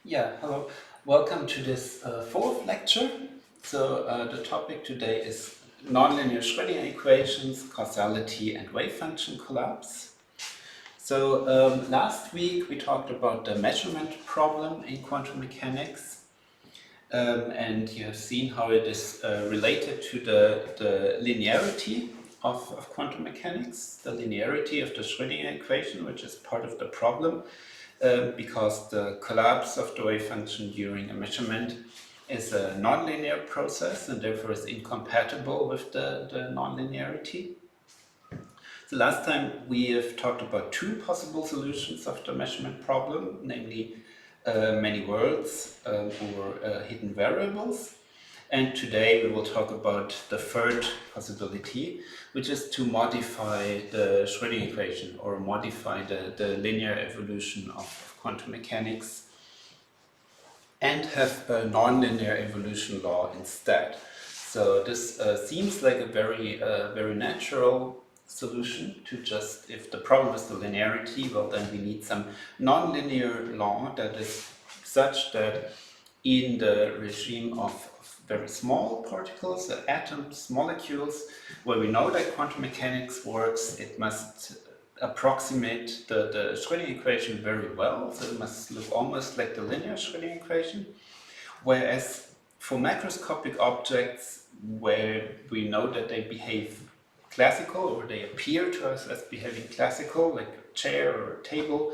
Yeah, hello. Welcome to this fourth lecture. The topic today is nonlinear Schrödinger equations, causality, and wave function collapse. Last week we talked about the measurement problem in quantum mechanics, and you have seen how it is related to the linearity of quantum mechanics, the linearity of the Schrödinger equation, which is part of the problem. Because the collapse of the wave function during a measurement is a nonlinear process and therefore is incompatible with the nonlinearity. So last time we have talked about two possible solutions of the measurement problem, namely many worlds or hidden variables. And today we will talk about the third possibility, which is to modify the Schrödinger equation or modify the linear evolution of quantum mechanics and have a nonlinear evolution law instead. So this seems like a very natural solution to just, if the problem is the linearity, well then we need some nonlinear law that is such that in the regime of very small particles, atoms, molecules, where we know that quantum mechanics works, it must approximate the Schrödinger equation very well, so it must look almost like the linear Schrödinger equation. Whereas for macroscopic objects, where we know that they behave classical, or they appear to us as behaving classical, like a chair or a table,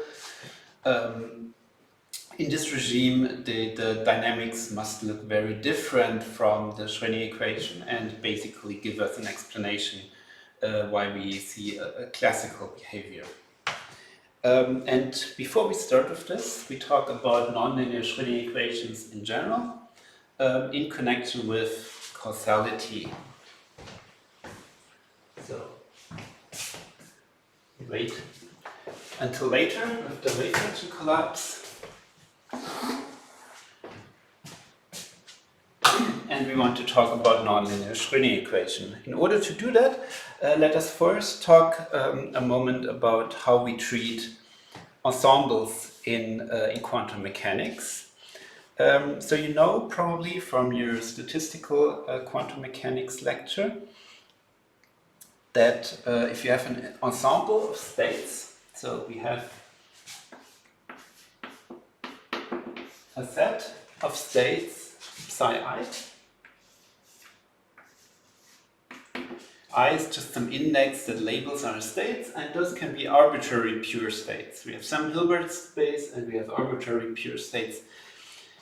in this regime, the dynamics must look very different from the Schrödinger equation and basically give us an explanation why we see a classical behavior. And before we start with this, we talk about nonlinear Schrödinger equations in general in connection with causality. So, wait until later with the wave function collapse. And we want to talk about nonlinear Schrödinger equation. In order to do that, let us first talk a moment about how we treat ensembles in quantum mechanics. So you know probably from your statistical quantum mechanics lecture that if you have an ensemble of states, so we have a set of states psi I. I is just some index that labels our states, and those can be arbitrary pure states. We have some Hilbert space and we have arbitrary pure states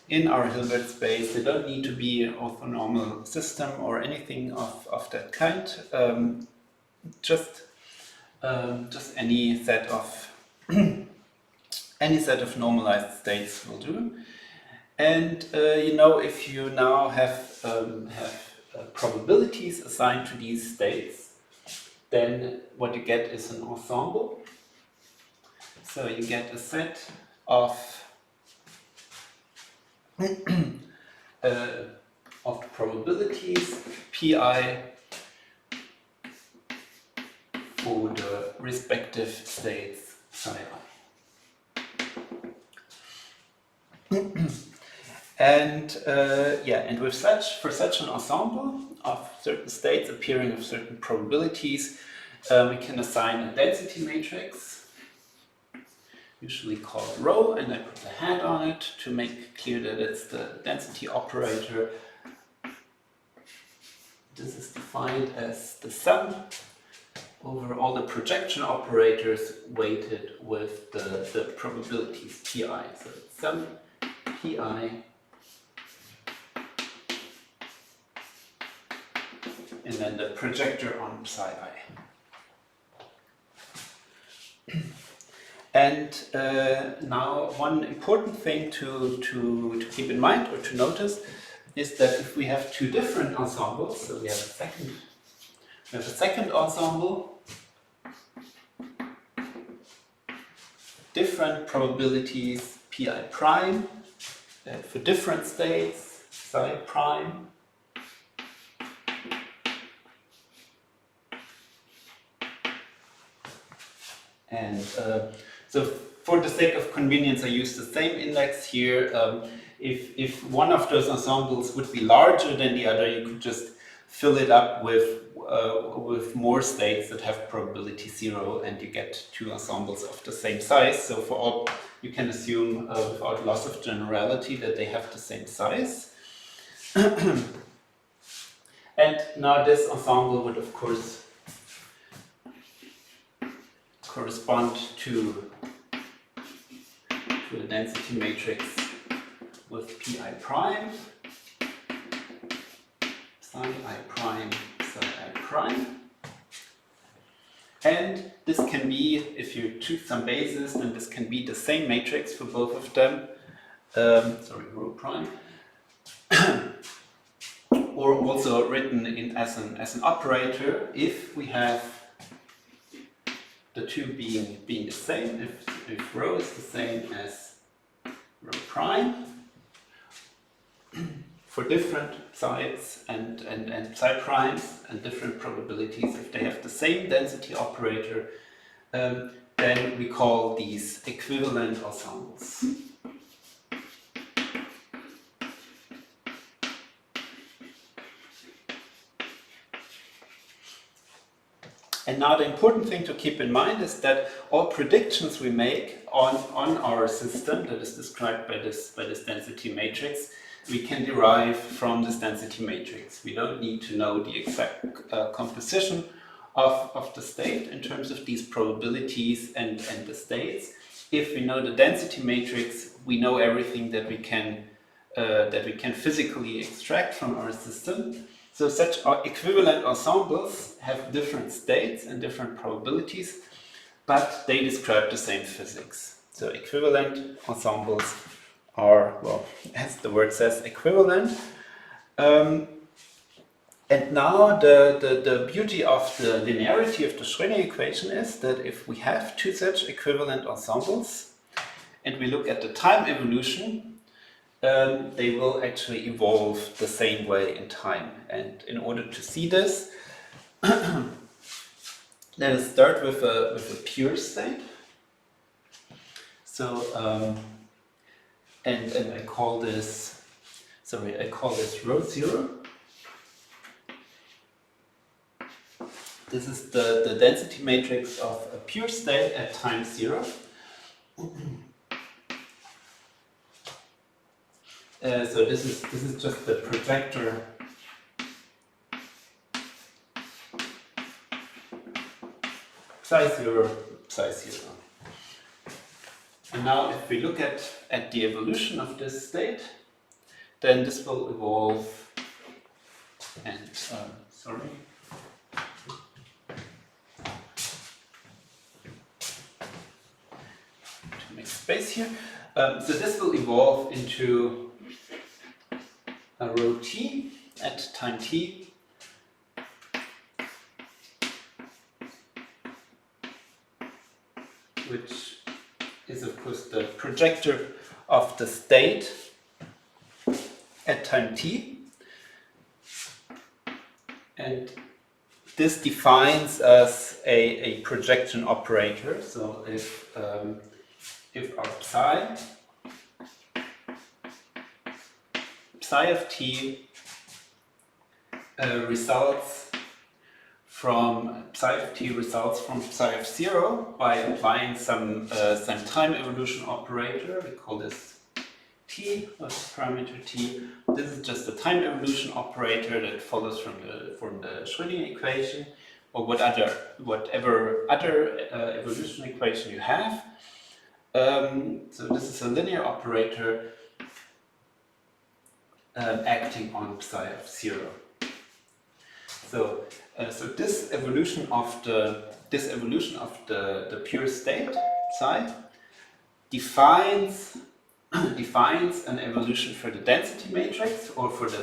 in our Hilbert space. They don't need to be an orthonormal system or anything of that kind. Just any set of any set of normalized states will do. And if you now have probabilities assigned to these states, then what you get is an ensemble. So you get a set of probabilities pi for the respective states psi I. And for such an ensemble of certain states appearing with certain probabilities, we can assign a density matrix, usually called rho, and I put a hat on it to make clear that it's the density operator. This is defined as the sum over all the projection operators weighted with the probabilities pi. So it's sum pi and then the projector on psi I. And now one important thing to keep in mind or to notice is that if we have two different ensembles, so we have a second ensemble, different probabilities pi prime for different states psi prime. And so for the sake of convenience, I use the same index here. If one of those ensembles would be larger than the other, you could just fill it up with more states that have probability 0, and you get two ensembles of the same size. So for all, you can assume without loss of generality that they have the same size. And now this ensemble would of course correspond to a density matrix with pi prime, psi I prime, psi I prime. And this can be, if you choose some basis, then this can be the same matrix for both of them. Rho prime. Or also written in as an operator if we have the two being the same, if rho is the same as rho prime for different sides and psi primes and different probabilities, if they have the same density operator, then we call these equivalent ensembles. And now the important thing to keep in mind is that all predictions we make on our system that is described by this density matrix, we can derive from this density matrix. We don't need to know the exact composition of the state in terms of these probabilities and the states. If we know the density matrix, we know everything that we can physically extract from our system. So such equivalent ensembles have different states and different probabilities, but they describe the same physics. So equivalent ensembles are, well, as the word says, equivalent. And now the beauty of the linearity of the Schrödinger equation is that if we have two such equivalent ensembles and we look at the time evolution, they will actually evolve the same way in time. And in order to see this, let us start with a pure state. So, and I call this rho 0. This is the density matrix of a pure state at time 0. So this is just the projector psi 0, psi 0. And now if we look at the evolution of this state, then this will evolve and, to make space here. So this will evolve into a rho t at time t, which is of course the projector of the state at time t, and this defines as a projection operator. So if our psi of t results from psi of 0 by applying some time evolution operator. We call this t, or parameter t. This is just a time evolution operator that follows from the Schrödinger equation, or whatever other evolution equation you have. So this is a linear operator acting on psi of 0. So this evolution of the pure state psi defines an evolution for the density matrix, or for the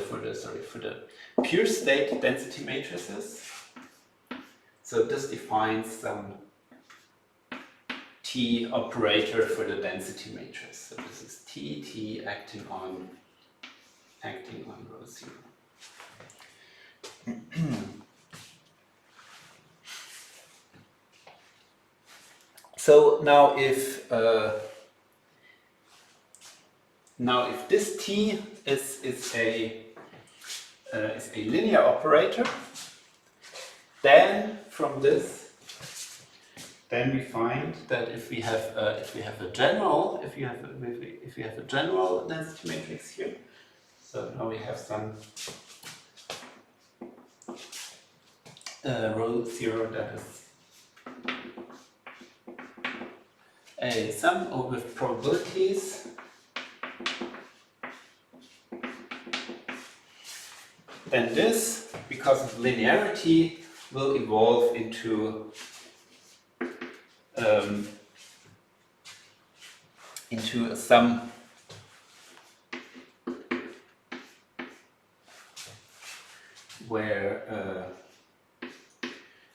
pure state density matrices. So this defines some t operator for the density matrix. So this is t acting on rho 0. So now if this T is a linear operator, then from this, then we find that if we have a general density matrix here, so now we have some row 0 that is a sum with probabilities, then this, because of linearity, will evolve into a sum where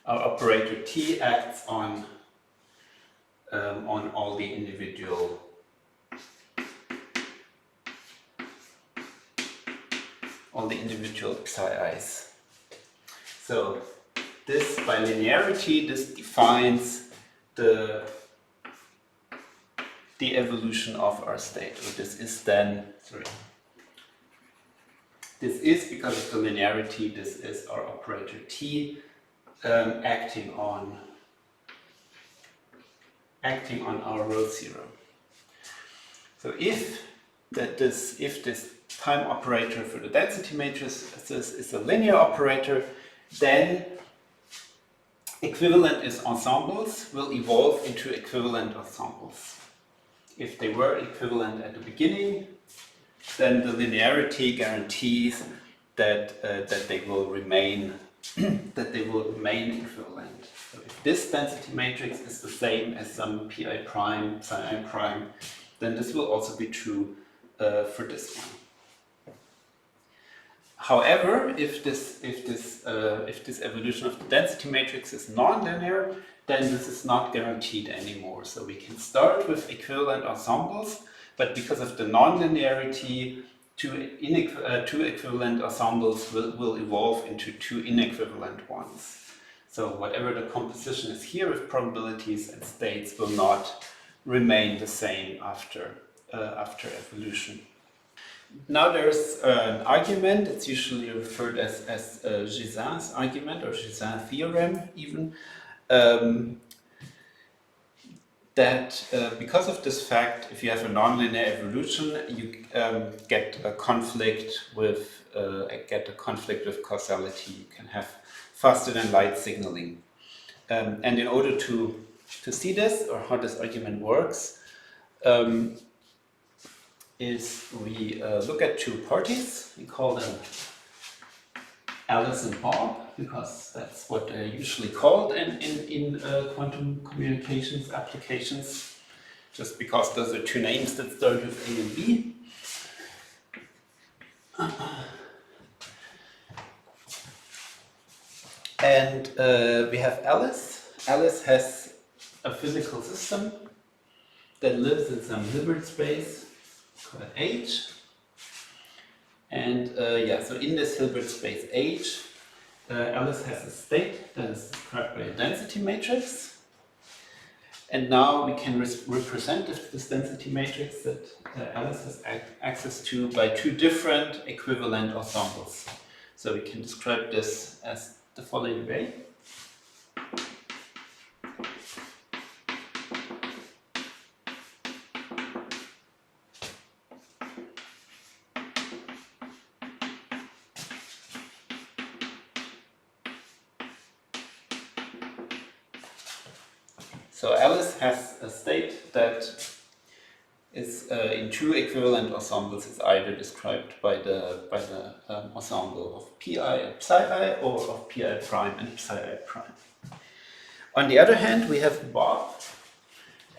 our operator T acts on all the individual psi's. So this, by linearity, this defines the evolution of our state. So this is then, this is, because of the linearity, this is our operator T acting on our row 0. So if this time operator for the density matrix is a linear operator, then equivalent ensembles will evolve into equivalent ensembles. If they were equivalent at the beginning, then the linearity guarantees that they will remain equivalent. So if this density matrix is the same as some pi prime, psi I prime, then this will also be true for this one. However, if this evolution of the density matrix is nonlinear, then this is not guaranteed anymore. So we can start with equivalent ensembles, but because of the nonlinearity, two equivalent ensembles will evolve into two inequivalent ones. So whatever the composition is here with probabilities and states will not remain the same after evolution. Now there's an argument, it's usually referred as Gisin's argument or Gisin theorem even, that because of this fact, if you have a nonlinear evolution, you get a conflict with causality. You can have faster than light signaling. And in order to see this, or how this argument works, is we look at two parties. We call them Alice and Bob, because that's what they're usually called in quantum communications applications, just because those are two names that start with A and B. And we have Alice. Alice has a physical system that lives in some Hilbert space called H. And so in this Hilbert space H, Alice has a state that is described by a density matrix. And now we can represent this density matrix that Alice has access to by two different equivalent ensembles. So we can describe this as the following way. So Alice has a state that is in two equivalent ensembles is either described by the ensemble of pi and psi I or of pi prime and psi I prime. On the other hand, we have Bob,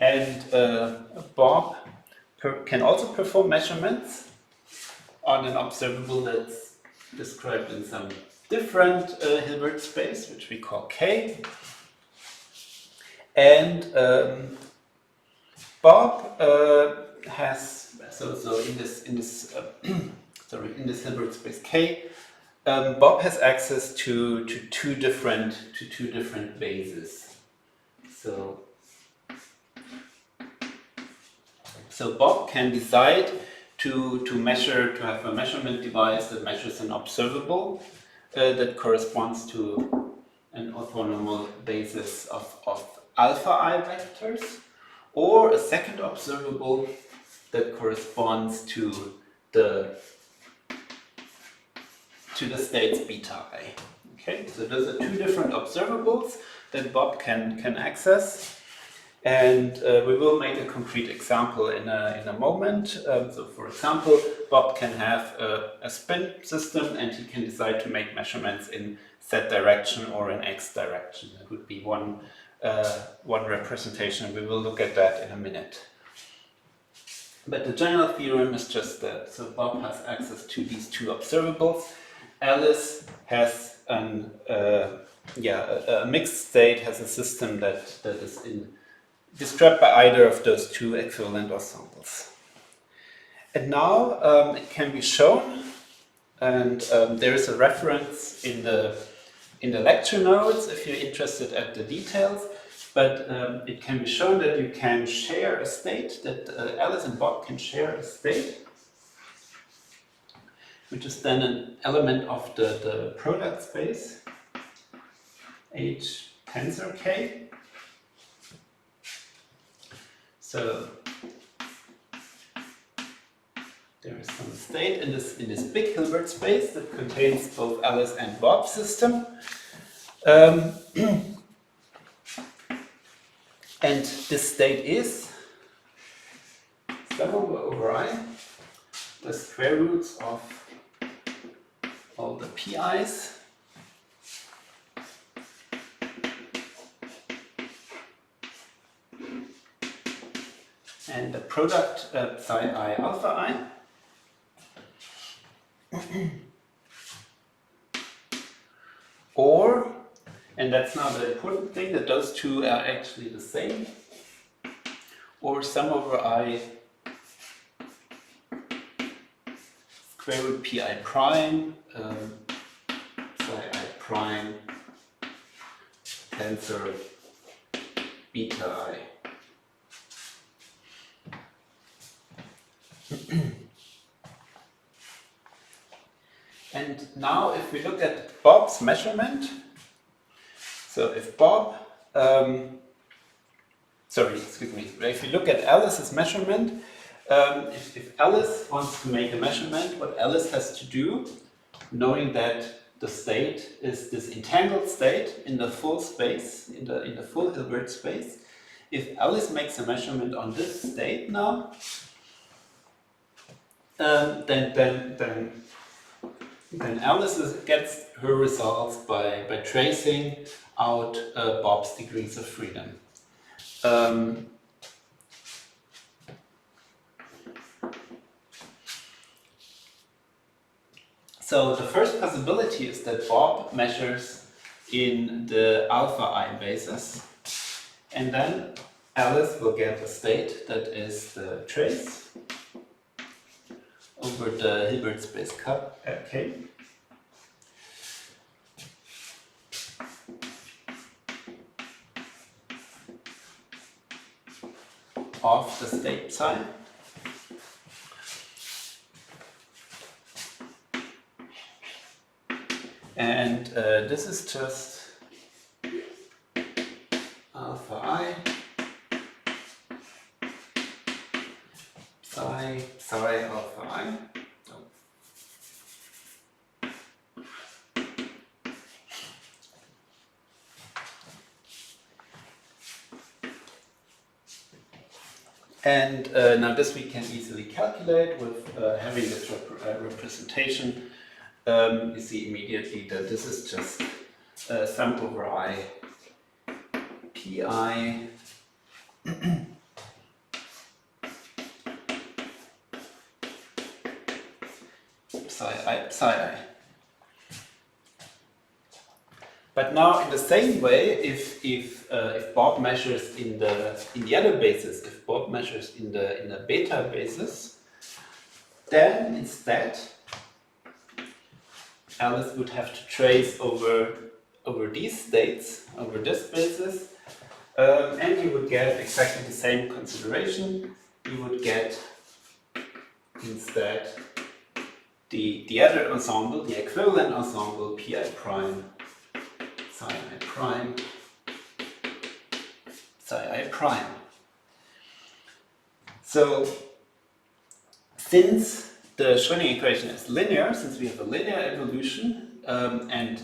and Bob can also perform measurements on an observable that's described in some different Hilbert space, which we call K. And Bob has in this Hilbert space K, Bob has access to two different bases. So So Bob can decide to have a measurement device that measures an observable that corresponds to an orthonormal basis of alpha I vectors, or a second observable that corresponds to the states beta I. Okay, so those are two different observables that Bob can access. And we will make a concrete example in a moment. So for example, Bob can have a spin system and he can decide to make measurements in Z direction or in X direction. That would be one representation. We will look at that in a minute. But the general theorem is just that. So Bob has access to these two observables. Alice has a mixed state, has a system that is described by either of those two equivalent ensembles. And now it can be shown, and there is a reference in the lecture notes if you're interested at the details, but it can be shown that you can share a state, that Alice and Bob can share a state, which is then an element of the product space, H tensor K. So there is some state in this big Hilbert space that contains both Alice and Bob system. And this state is sum over I, the square roots of all the pi's and the product psi I alpha I. Or, and that's now the important thing, that those two are actually the same, or sum over I square root pi prime psi I prime tensor beta I. And now if we look at Bob's measurement, so if Bob, if you look at Alice's measurement, if Alice wants to make a measurement, what Alice has to do, knowing that the state is this entangled state in the full space, in the full Hilbert space, if Alice makes a measurement on this state now, then Alice gets her results by tracing out Bob's degrees of freedom. So the first possibility is that Bob measures in the alpha I basis, and then Alice will get a state that is the trace over the Hilbert space K. Of the state psi. And this is just alpha I psi alpha I. And now this we can easily calculate with having this representation. You see immediately that this is just sum over I pi psi I. But now, in the same way, if Bob measures in the other basis, if Bob measures in the beta basis, then instead Alice would have to trace over these states, over this basis, and you would get exactly the same consideration. you would get instead the other ensemble, the equivalent ensemble pi prime, psi I prime, psi I prime. So since the Schrödinger equation is linear, since we have a linear evolution, and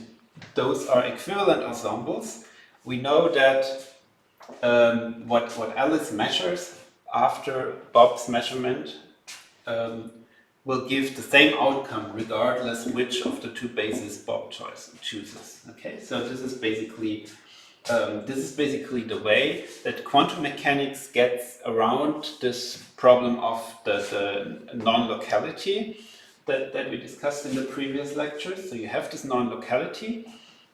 those are equivalent ensembles, we know that what Alice measures after Bob's measurement will give the same outcome regardless which of the two bases Bob chooses. Okay, so this is basically the way that quantum mechanics gets around this problem of the non-locality that we discussed in the previous lectures. So you have this non-locality,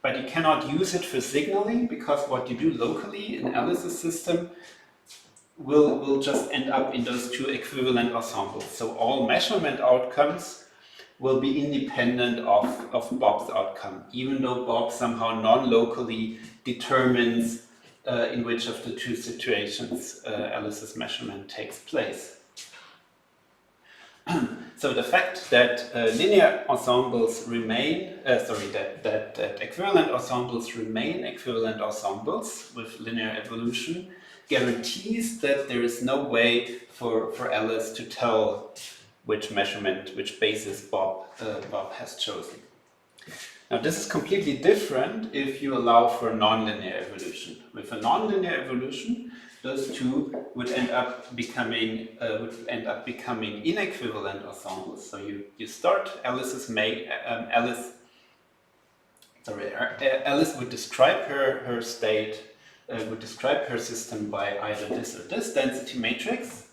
but you cannot use it for signaling, because what you do locally in Alice's system will just end up in those two equivalent ensembles. So all measurement outcomes will be independent of Bob's outcome, even though Bob somehow non-locally determines in which of the two situations Alice's measurement takes place. So the fact that linear ensembles remain, that equivalent ensembles remain equivalent ensembles with linear evolution guarantees that there is no way for Alice to tell which basis Bob has chosen. Now this is completely different if you allow for nonlinear evolution. With a nonlinear evolution, those two would end up becoming inequivalent ensembles. So you start Alice would describe her state, would describe her system by either this or this density matrix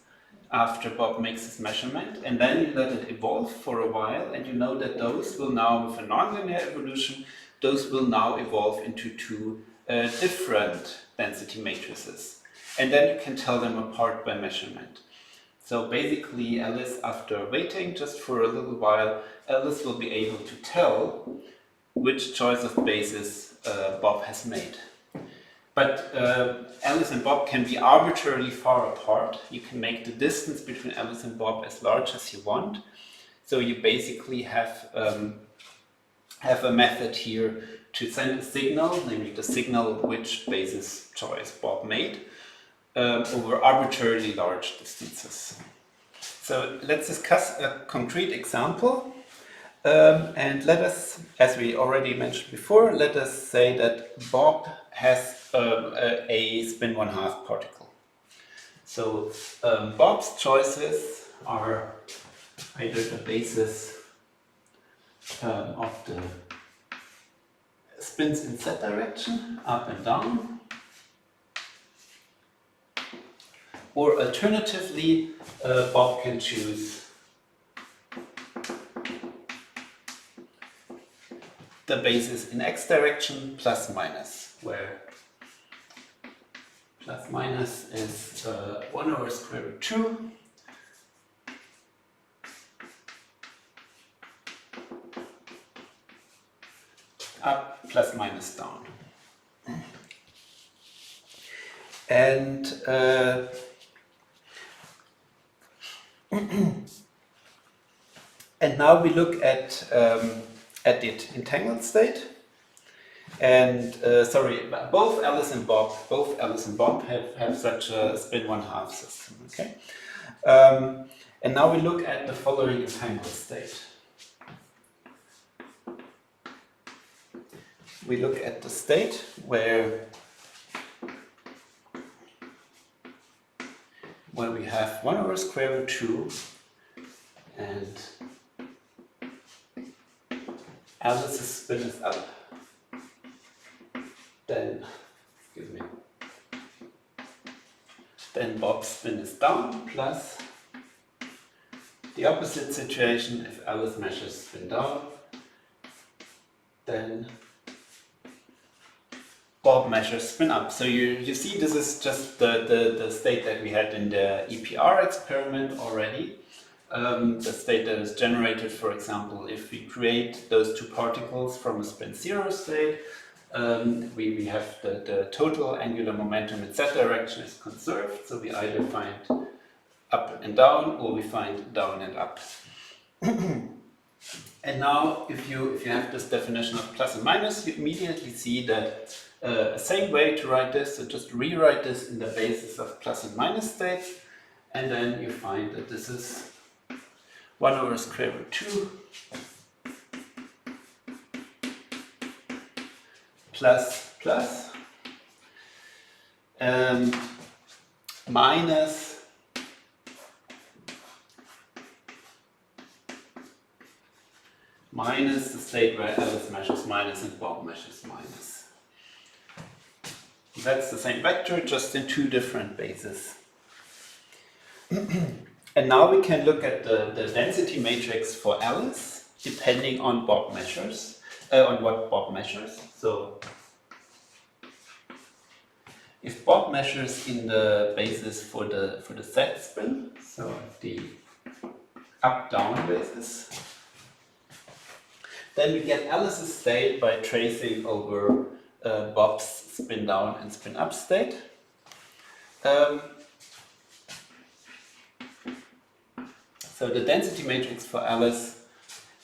after Bob makes his measurement, and then you let it evolve for a while, and you know that those will now, with a nonlinear evolution, those will now evolve into two different density matrices. And then you can tell them apart by measurement. So basically, Alice, after waiting just for a little while, Alice will be able to tell which choice of basis Bob has made. But Alice and Bob can be arbitrarily far apart. You can make the distance between Alice and Bob as large as you want. So you basically have a method here to send a signal, namely the signal which basis choice Bob made, over arbitrarily large distances. So let's discuss a concrete example. And let us, as we already mentioned before, let us say that Bob has a spin 1/2 particle. So Bob's choices are either the basis of the spins in z direction, up and down, or alternatively, Bob can choose the basis in x direction plus minus, where plus minus is 1 over square root 2 up plus minus down. And and now we look at the entangled state, and both Alice and Bob have such a spin 1/2 system. Okay, and now we look at the following entangled state. We look at the state where we have 1 over square root 2 and Alice's spin is up. Then Bob's spin is down, plus the opposite situation, if Alice measures spin down, then Bob measures spin up. So you see, this is just the state that we had in the EPR experiment already. The state that is generated, for example, if we create those two particles from a spin 0 state, we have the total angular momentum in z direction is conserved, so we either find up and down, or we find down and up. And now, if you have this definition of plus and minus, you immediately see that a same way to write this, so just rewrite this in the basis of plus and minus states, and then you find that this is 1 over square root 2 plus minus the state where Alice measures minus and Bob measures minus. That's the same vector, just in two different bases. And now we can look at the density matrix for Alice, depending on Bob measures, on what Bob measures. So if Bob measures in the basis for the Z spin, so the up-down basis, then we get Alice's state by tracing over Bob's spin down and spin up state. So the density matrix for Alice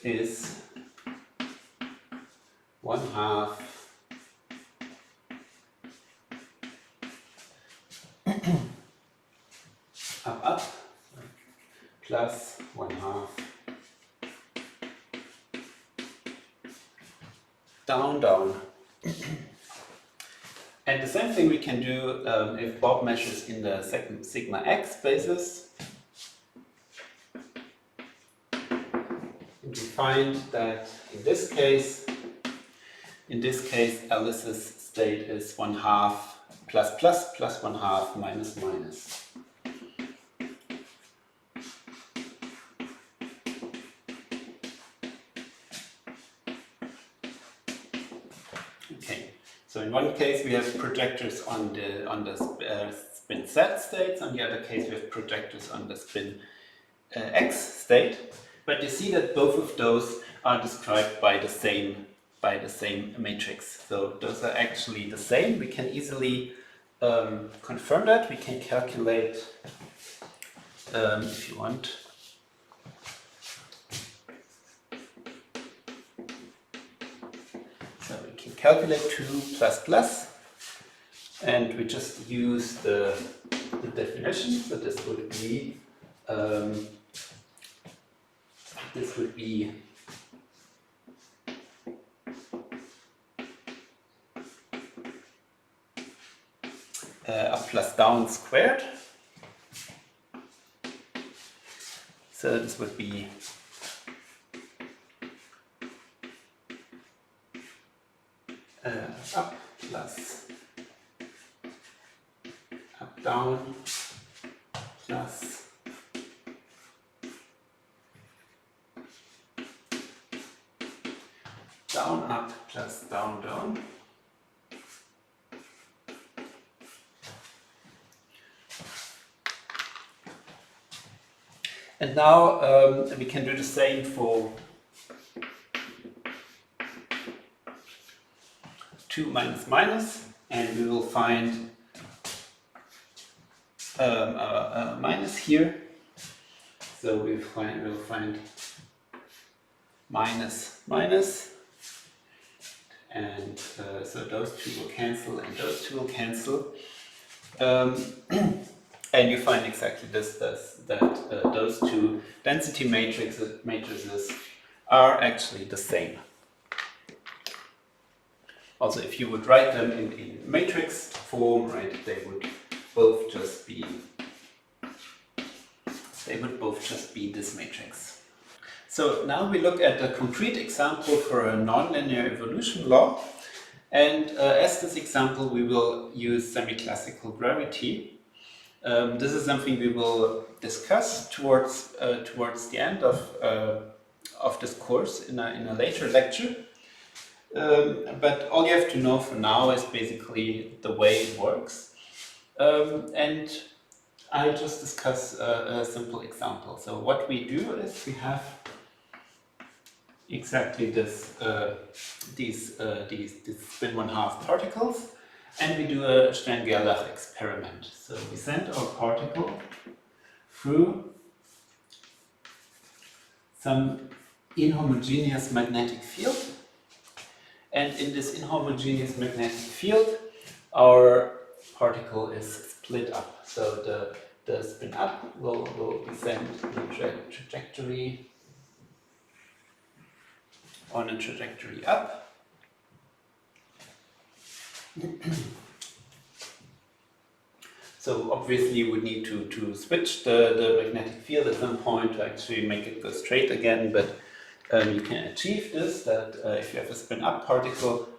is 1/2 up plus 1/2 down. And the same thing we can do if Bob measures in the second sigma x basis. And we find that in this case, Alice's state is 1/2 plus 1/2 minus. Okay, so in one case we have projectors on the spin Z states, on the other case we have projectors on the spin X state. But you see that both of those are described by the same matrix. So those are actually the same. We can easily confirm that. We can calculate, if you want, so we can calculate 2 plus, and we just use the definition. So this would be up plus down squared. So this would be up plus up down plus down up plus down. And now we can do the same for 2 minus, and we will find a minus here. So we'll find minus, and so those two will cancel and those two will cancel. And you find exactly this, that those two density matrices are actually the same. Also, if you would write them in matrix form, right, they would both just be this matrix. So now we look at a concrete example for a nonlinear evolution law, and as this example we will use semi-classical gravity. This is something we will discuss towards the end of this course in a later lecture. But all you have to know for now is basically the way it works. And I just discuss a simple example. So what we do is we have exactly these spin 1/2 particles. And we do a Stern-Gerlach experiment. So we send our particle through some inhomogeneous magnetic field. And in this inhomogeneous magnetic field, our particle is split up. So the spin up will be sent in a trajectory on a trajectory up. So obviously you would need to switch the magnetic field at some point to actually make it go straight again, but you can achieve this, that if you have a spin up particle,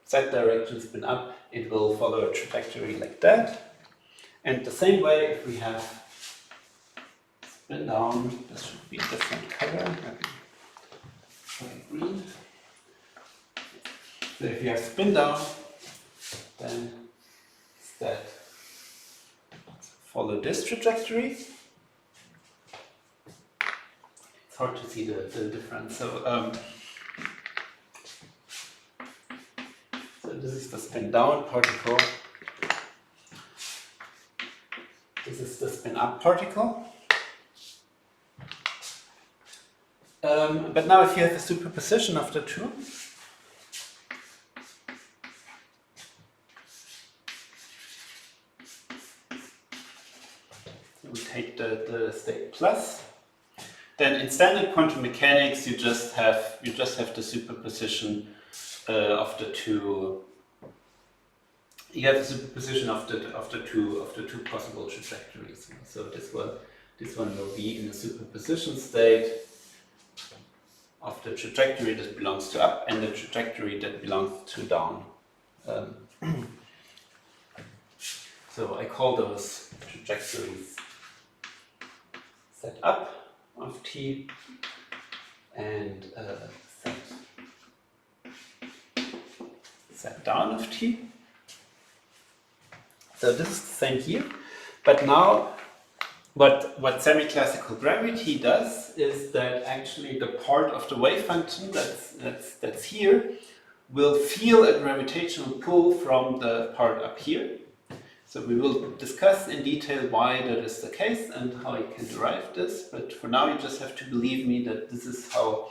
z direction spin up, it will follow a trajectory like that. And the same way, if we have spin down, this should be a different color, try green. So if you have spin down, then instead follow this trajectory. It's hard to see the difference. So this is the spin down particle. This is the spin up particle. But now if you have a superposition of the two, we take the state plus, then in standard quantum mechanics you just have the superposition of the two. You have a superposition of the two possible trajectories. So this one will be in a superposition state of the trajectory that belongs to up and the trajectory that belongs to down. So I call those trajectories set up of t and set down of t. So this is the same here, but now what semi-classical gravity does is that actually the part of the wave function that's here will feel a gravitational pull from the part up here. So we will discuss in detail why that is the case and how you can derive this, but for now you just have to believe me that this is how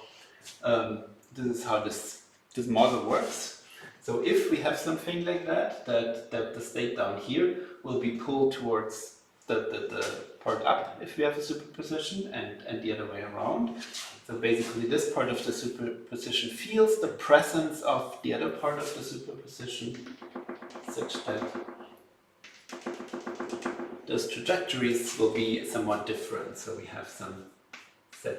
this model works. So if we have something like that the state down here will be pulled towards the part up if we have a superposition and the other way around. So basically this part of the superposition feels the presence of the other part of the superposition such that those trajectories will be somewhat different. So we have some z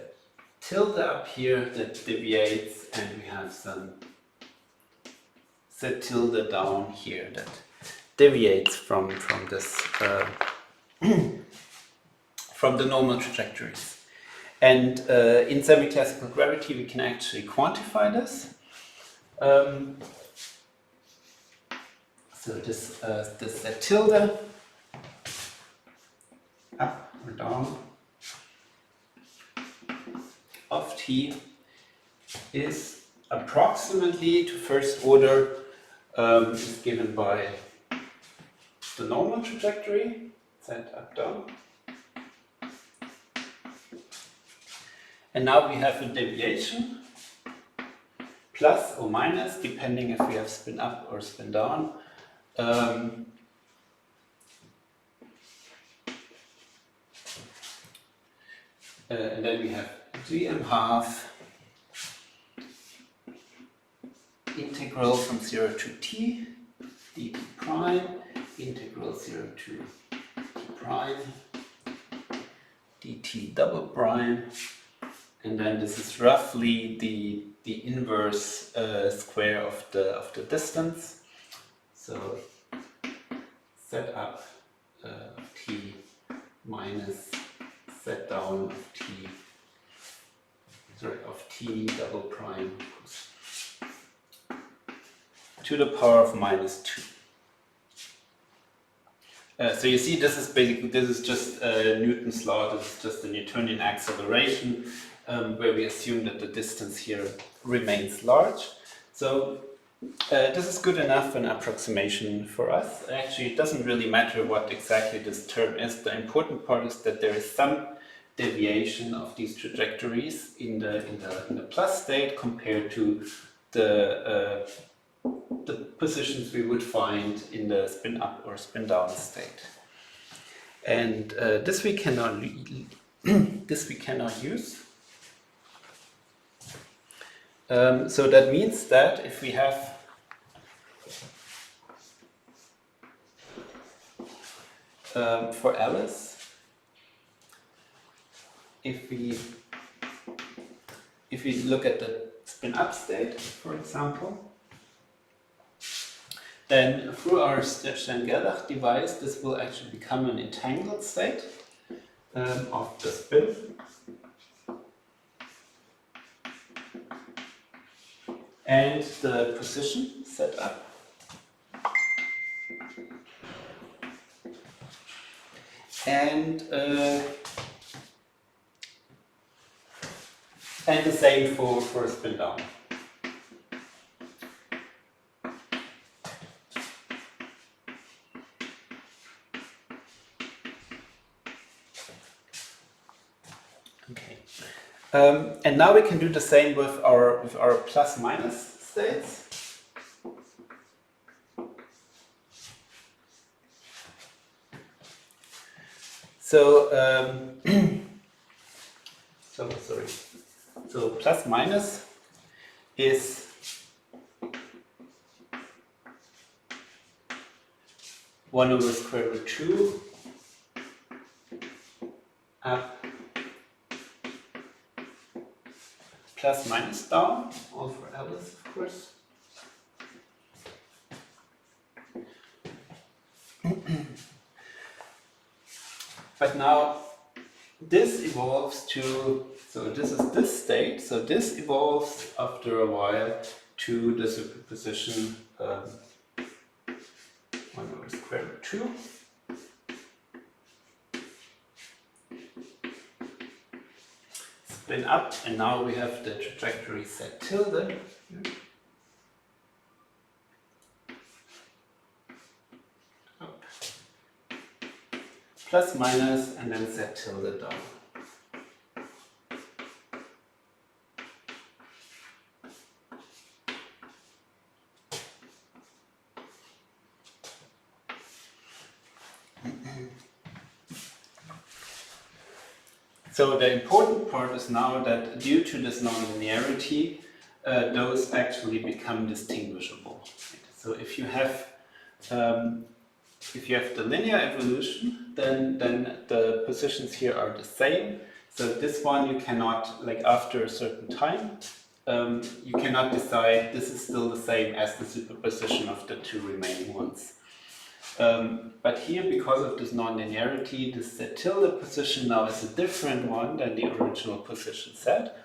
tilde up here that deviates and we have some z tilde down here that deviates from this from the normal trajectories. And in semi-classical gravity we can actually quantify this. So this z tilde up or down of t is approximately to first order is given by the normal trajectory, z up down. And now we have a deviation, plus or minus, depending if we have spin up or spin down. And then we have gm½ integral from 0 to t dt prime, integral 0 to t prime dt double prime, and then this is roughly the inverse square of the distance. So set up t minus set down of t double prime to the power of minus 2. So you see, this is just Newton's law. This is just the Newtonian acceleration, where we assume that the distance here remains large. So This is good enough an approximation for us. Actually, it doesn't really matter what exactly this term is. The important part is that there is some deviation of these trajectories in the plus state compared to the positions we would find in the spin up or spin down state. And this we cannot use. So that means that if we have for Alice, if we look at the spin up state, for example, then through our Stern-Gerlach device, this will actually become an entangled state of the spin. And the position set up. And the same for spin down. Okay. And now we can do the same with our plus minus states. So So plus minus is one over square root 2 up plus minus down, all for Alice, of course. But now this evolves to, so this is this state, so this evolves after a while to the superposition 1 over square root 2. Spin up, and now we have the trajectory set tilde. Up. Plus minus, and then set tilde down. So the important part is now that due to this nonlinearity, those actually become distinguishable. So if you have the linear evolution, then the positions here are the same. So this one you cannot, like after a certain time, you cannot decide this is still the same as the superposition of the two remaining ones. But here, because of this nonlinearity, the set tilde position now is a different one than the original position set.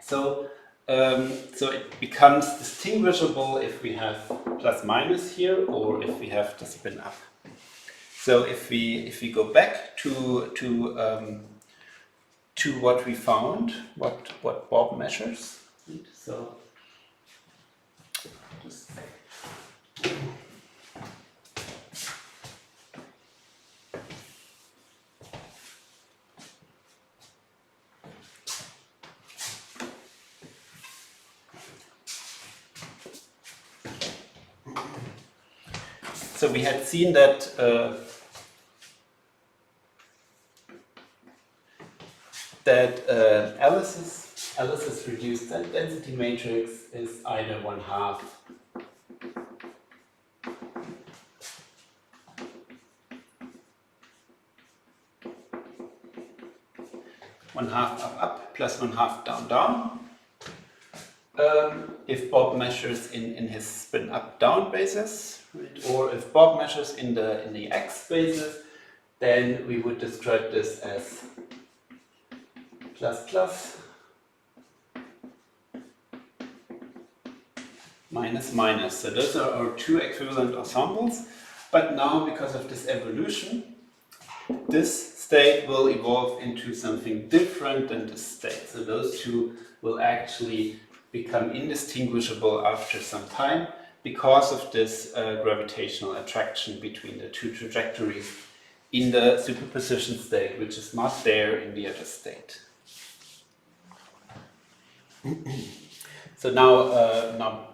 So, so it becomes distinguishable if we have plus minus here or if we have the spin up. So if we go back to what we found, what Bob measures. So just so we had seen that Alice's reduced density matrix is either 1/2 up plus 1/2 down. If Bob measures in his spin up down basis, right? Or if Bob measures in the x basis, then we would describe this as plus minus. So those are our two equivalent ensembles. But now, because of this evolution, this state will evolve into something different than this state. So those two will actually become indistinguishable after some time because of this gravitational attraction between the two trajectories in the superposition state, which is not there in the other state. So now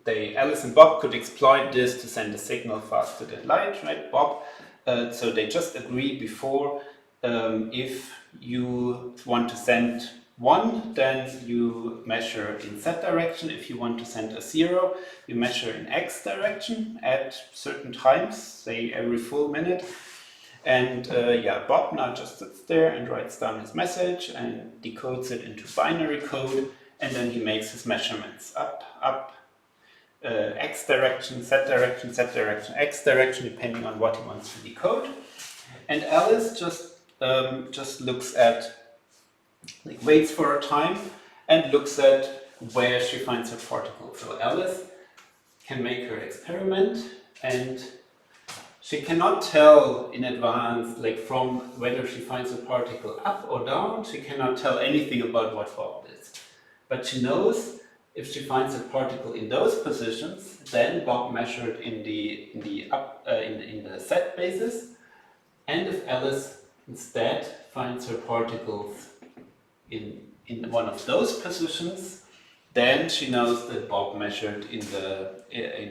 Alice and Bob could exploit this to send a signal faster than light, right, Bob? So they just agree before, if you want to send 1, then you measure in z direction. If you want to send a 0, you measure in x direction at certain times, say every full minute. And yeah, Bob now just sits there and writes down his message and decodes it into binary code, and then he makes his measurements up, x direction, z direction, z direction, x direction, depending on what he wants to decode. And Alice just looks at, like, waits for a time and looks at where she finds her particle. So Alice can make her experiment, and she cannot tell in advance, like, from whether she finds a particle up or down. She cannot tell anything about what Bob is. But she knows if she finds a particle in those positions, then Bob measured in the z basis. And if Alice instead finds her particles in one of those positions, then she knows that Bob measured in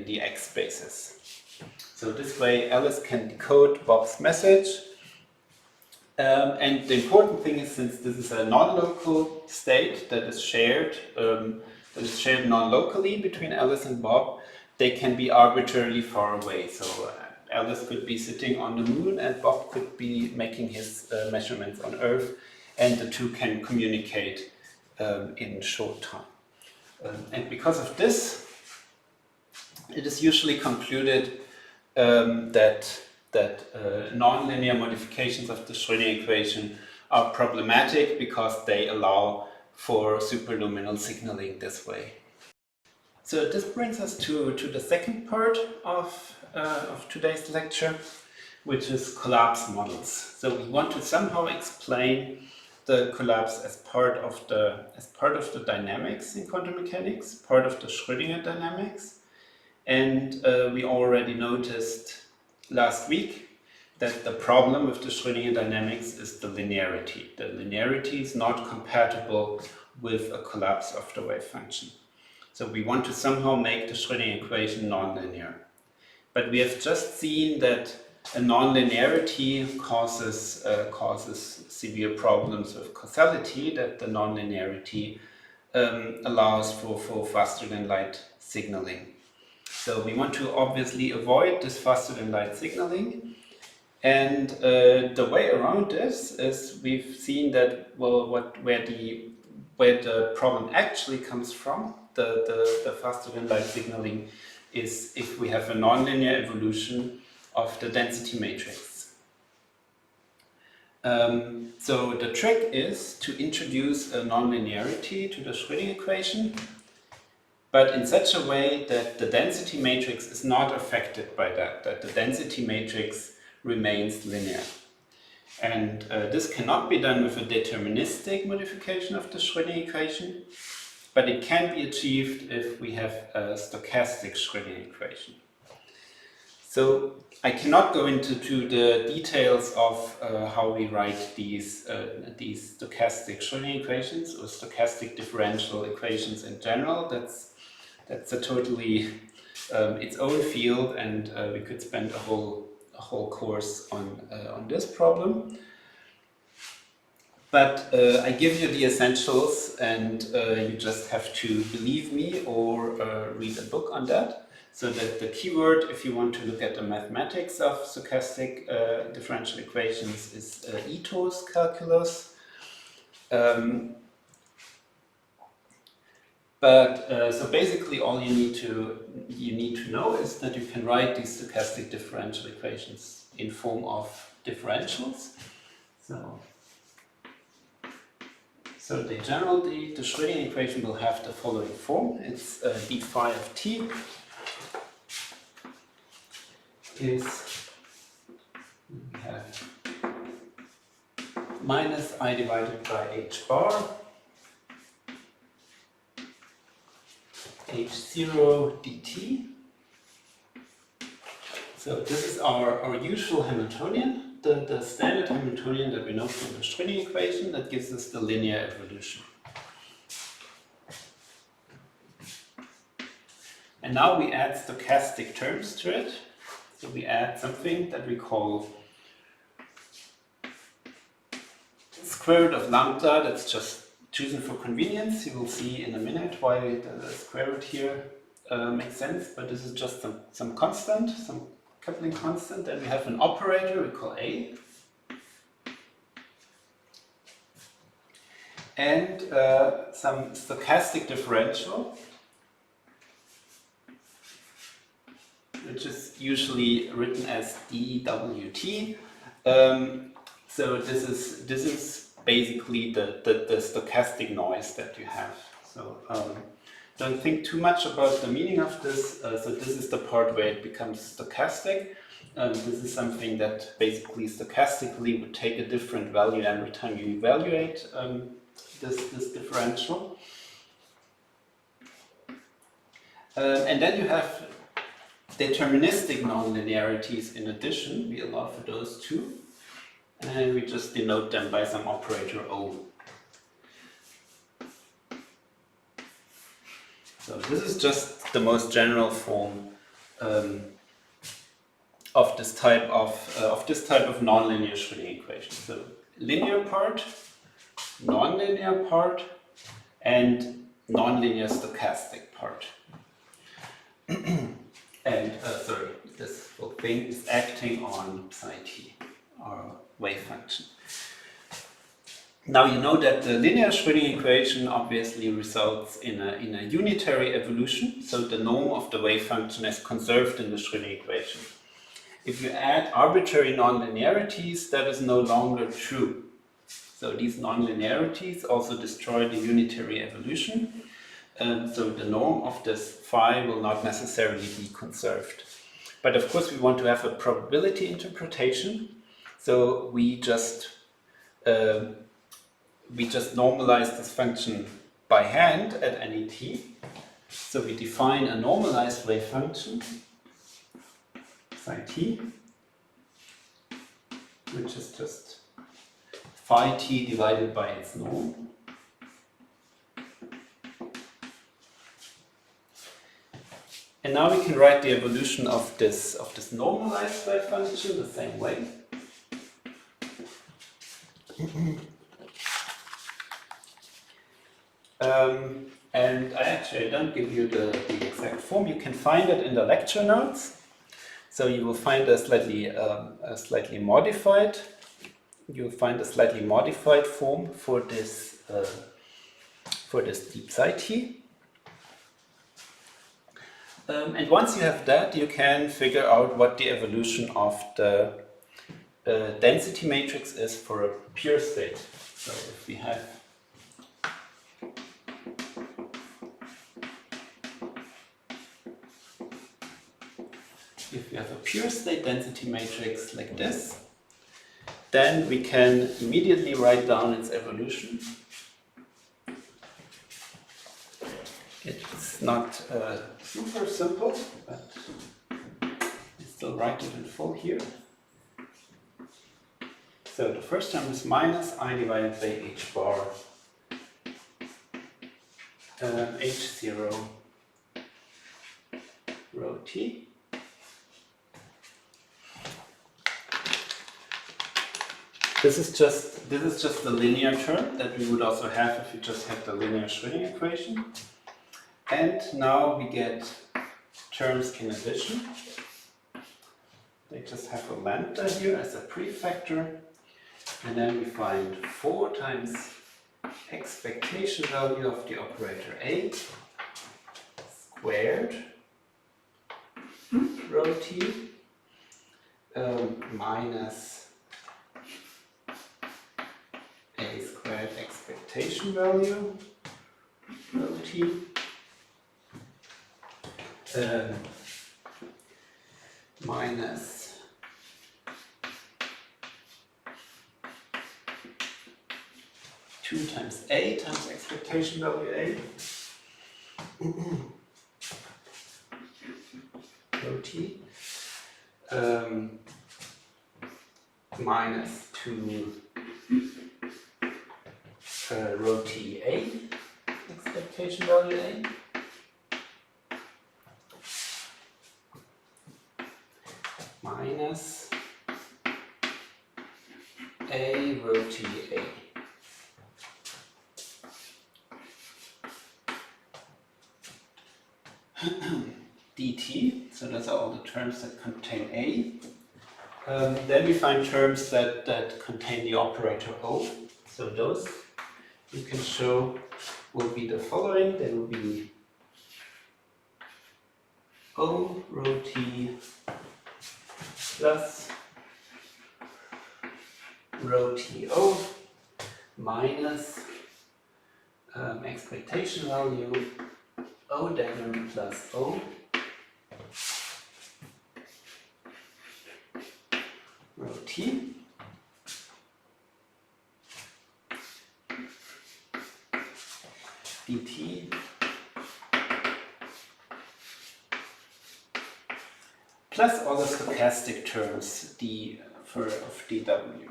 the x basis. So this way Alice can decode Bob's message. And the important thing is, since this is a non-local state that is shared non-locally between Alice and Bob, they can be arbitrarily far away. So Alice could be sitting on the moon and Bob could be making his measurements on Earth, and the two can communicate in short time. And because of this, it is usually concluded that nonlinear modifications of the Schrödinger equation are problematic because they allow for superluminal signaling this way. So this brings us to the second part of today's lecture, which is collapse models. So we want to somehow explain the collapse as part of the dynamics in quantum mechanics, part of the Schrödinger dynamics. And we already noticed last week that the problem with the Schrödinger dynamics is the linearity. The linearity is not compatible with a collapse of the wave function. So we want to somehow make the Schrödinger equation nonlinear. But we have just seen that a nonlinearity causes severe problems with causality, that the nonlinearity allows for faster than light signaling. So we want to obviously avoid this faster than light signaling, and the way around this is, we've seen that, well, where the problem actually comes from, the faster than light signaling, is if we have a nonlinear evolution of the density matrix. So the trick is to introduce a nonlinearity to the Schrödinger equation, but in such a way that the density matrix is not affected by that the density matrix remains linear. And this cannot be done with a deterministic modification of the Schrödinger equation, but it can be achieved if we have a stochastic Schrödinger equation. So I cannot go into the details of how we write these stochastic Schrödinger equations or stochastic differential equations in general. That's a totally its own field, and we could spend a whole course on this problem. But I give you the essentials, and you just have to believe me or read a book on that. So that the keyword, if you want to look at the mathematics of stochastic differential equations, is Ito's calculus. So basically, all you need to know is that you can write these stochastic differential equations in form of differentials. So the Schrödinger equation will have the following form. It's d phi of t is, we have minus I divided by h bar h0 dt. So this is our usual Hamiltonian, the standard Hamiltonian that we know from the Schrödinger equation that gives us the linear evolution. And now we add stochastic terms to it. So we add something that we call square root of lambda. That's just chosen for convenience. You will see in a minute why the square root here makes sense, but this is just some constant, some coupling constant. And we have an operator we call A. And some stochastic differential, which is usually written as dWt. So this is basically the stochastic noise that you have. So don't think too much about the meaning of this. So this is the part where it becomes stochastic. This is something that basically stochastically would take a different value every time you evaluate this differential. And then you have deterministic nonlinearities in addition. We allow for those too. And we just denote them by some operator O. So this is just the most general form of this type of nonlinear Schrödinger equation. So linear part, nonlinear part, and nonlinear stochastic part. And sorry, this whole thing is acting on psi t, our wave function. Now you know that the linear Schrödinger equation obviously results in a unitary evolution, so the norm of the wave function is conserved in the Schrödinger equation. If you add arbitrary nonlinearities, that is no longer true. So these nonlinearities also destroy the unitary evolution. So the norm of this phi will not necessarily be conserved. But of course we want to have a probability interpretation. So we just normalize this function by hand at any t. So we define a normalized wave function, psi t, which is just phi t divided by its norm. And now we can write the evolution of this normalized wave function the same way. And I don't give you the exact form. You can find it in the lecture notes. So you will find a slightly modified. You'll find a slightly modified form for this deep psi t. And once you have that, you can figure out what the evolution of the density matrix is for a pure state. So if we have a pure state density matrix like this, then we can immediately write down its evolution. It's not super simple, but I still write it in full here. So the first term is minus I divided by h bar h0 rho t. This is just the linear term that we would also have if we just had the linear Schrödinger equation. And now we get terms in addition. They just have a lambda here as a prefactor. And then we find 4 times expectation value of the operator A squared rho t minus A squared expectation value rho t minus two times A times expectation value A t minus 2 rho t a, expectation value a, minus a rho t a. dt, so those are all the terms that contain a. Then we find terms that contain the operator O. So those you can show will be the following. They will be O rho t plus rho t O minus expectation value O dagger plus O rho t dt plus all the stochastic terms d of dw.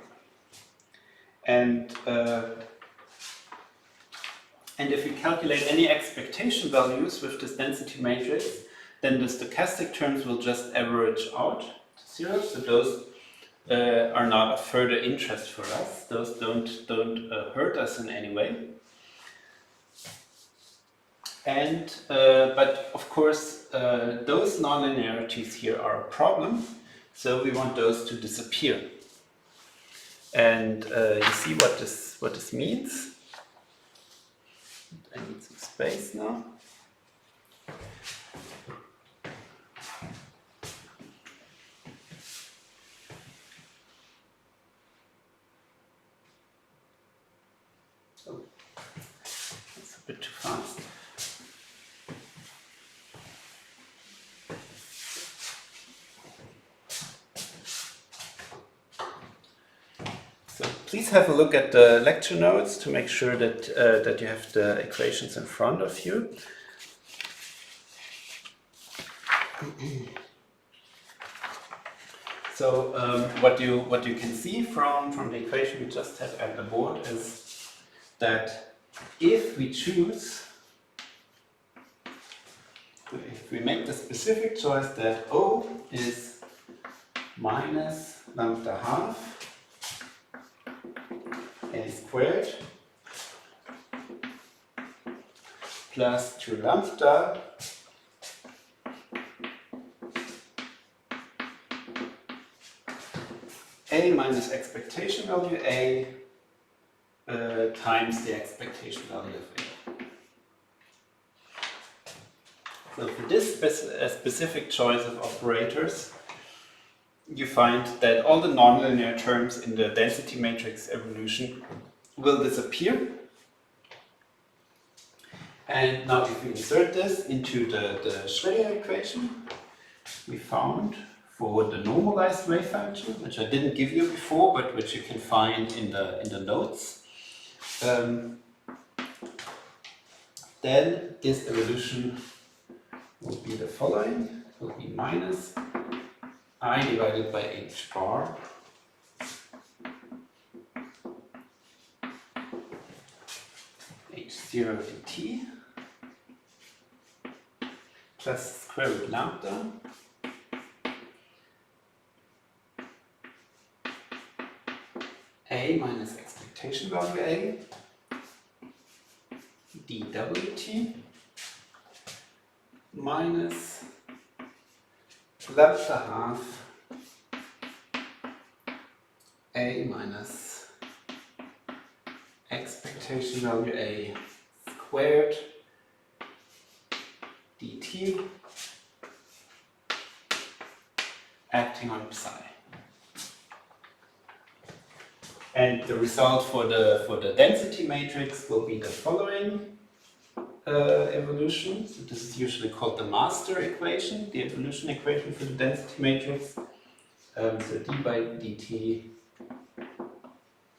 And if we calculate any expectation values with this density matrix, then the stochastic terms will just average out to 0. So those are not of further interest for us. Those don't hurt us in any way. And but of course, those nonlinearities here are a problem. So we want those to disappear. And you see what this means. I need some space now. Oh, that's a bit too fast. So please have a look at the lecture notes to make sure that that you have the equations in front of you. So what you can see from the equation we just had at the board is that if we choose, if we make the specific choice that O is minus lambda half a squared plus 2 lambda a minus expectation value a times the expectation value of a. So for this specific choice of operators, you find that all the nonlinear terms in the density matrix evolution will disappear. And now if we insert this into the Schrödinger equation, we found for the normalized wave function, which I didn't give you before, but which you can find in the notes, then this evolution will be the following. It will be minus I divided by h bar h0 dt plus square root lambda a minus expectation value a dwt minus lambda half a minus expectation value a squared dt acting on psi. And the result for the density matrix will be the following evolution. So this is usually called the master equation, the evolution equation for the density matrix. So d by dt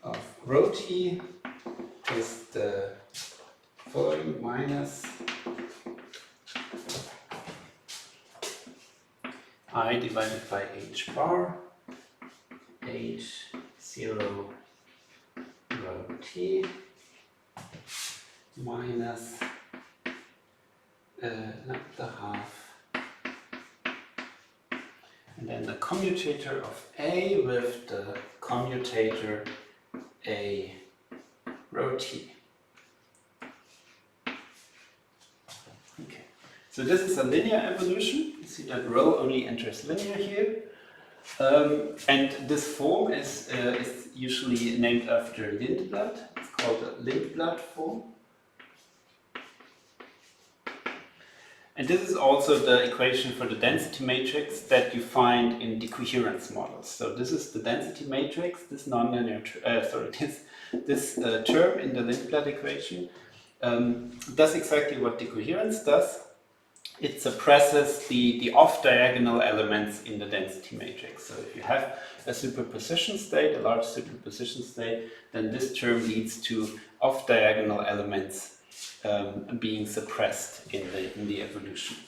of rho t is the following minus I divided by h bar, h0 rho t minus lambda half, and then the commutator of A with the commutator A rho t. Okay, so this is a linear evolution. You see that rho only enters linear here. And this form is usually named after Lindblad. It's called the Lindblad form. And this is also the equation for the density matrix that you find in decoherence models. So this is the density matrix, this nonlinear, this term in the Lindblad equation does exactly what decoherence does. It suppresses the off-diagonal elements in the density matrix. So if you have a superposition state, a large superposition state, then this term leads to off-diagonal elements being suppressed in the evolution.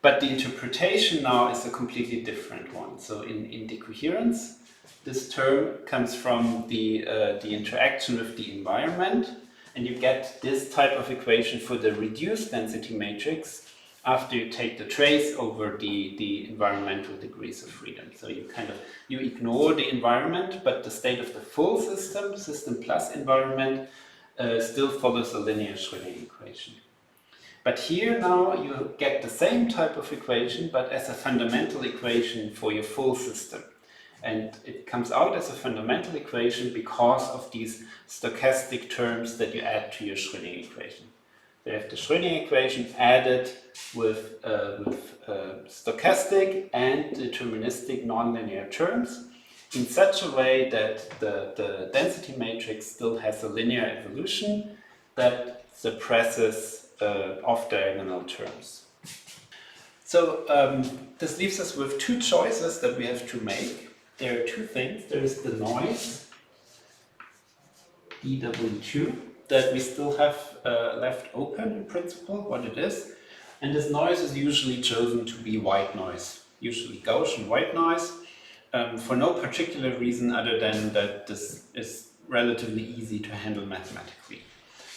But the interpretation now is a completely different one. So in decoherence, this term comes from the interaction with the environment, and you get this type of equation for the reduced density matrix after you take the trace over the environmental degrees of freedom. So you ignore the environment, but the state of the full system plus environment, still follows a linear Schrödinger equation. But here now you get the same type of equation, but as a fundamental equation for your full system. And it comes out as a fundamental equation because of these stochastic terms that you add to your Schrödinger equation. So you have the Schrödinger equation added with stochastic and deterministic nonlinear terms, in such a way that the density matrix still has a linear evolution that suppresses off-diagonal terms. So this leaves us with two choices that we have to make. There are two things. There is the noise, dW2, that we still have left open in principle, what it is. And this noise is usually chosen to be white noise, usually Gaussian white noise. For no particular reason other than that this is relatively easy to handle mathematically.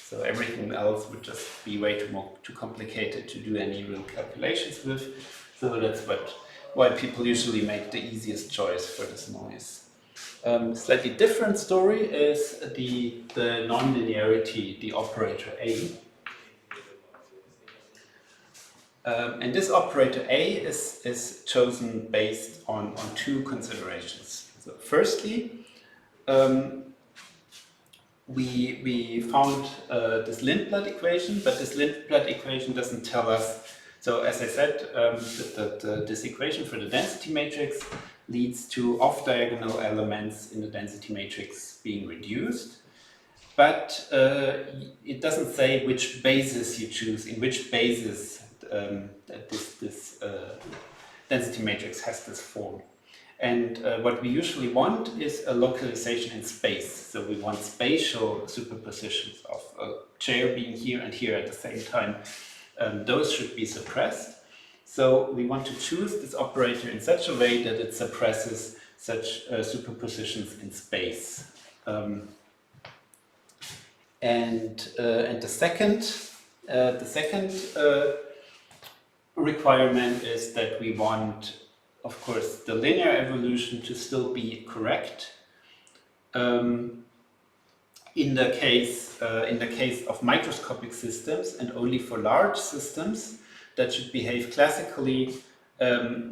So everything else would just be way too complicated to do any real calculations with. So that's why people usually make the easiest choice for this noise. Slightly different story is the nonlinearity, the operator A. And this operator A is chosen based on two considerations. So firstly, we found this Lindblad equation, but this Lindblad equation doesn't tell us. So as I said, this equation for the density matrix leads to off-diagonal elements in the density matrix being reduced. But it doesn't say which basis you choose, in which basis this density matrix has this form. And what we usually want is a localization in space. So we want spatial superpositions of a chair being here and here at the same time. Those should be suppressed. So we want to choose this operator in such a way that it suppresses such superpositions in space. And the second requirement is that we want, of course, the linear evolution to still be correct. In the case of microscopic systems, and only for large systems that should behave classically,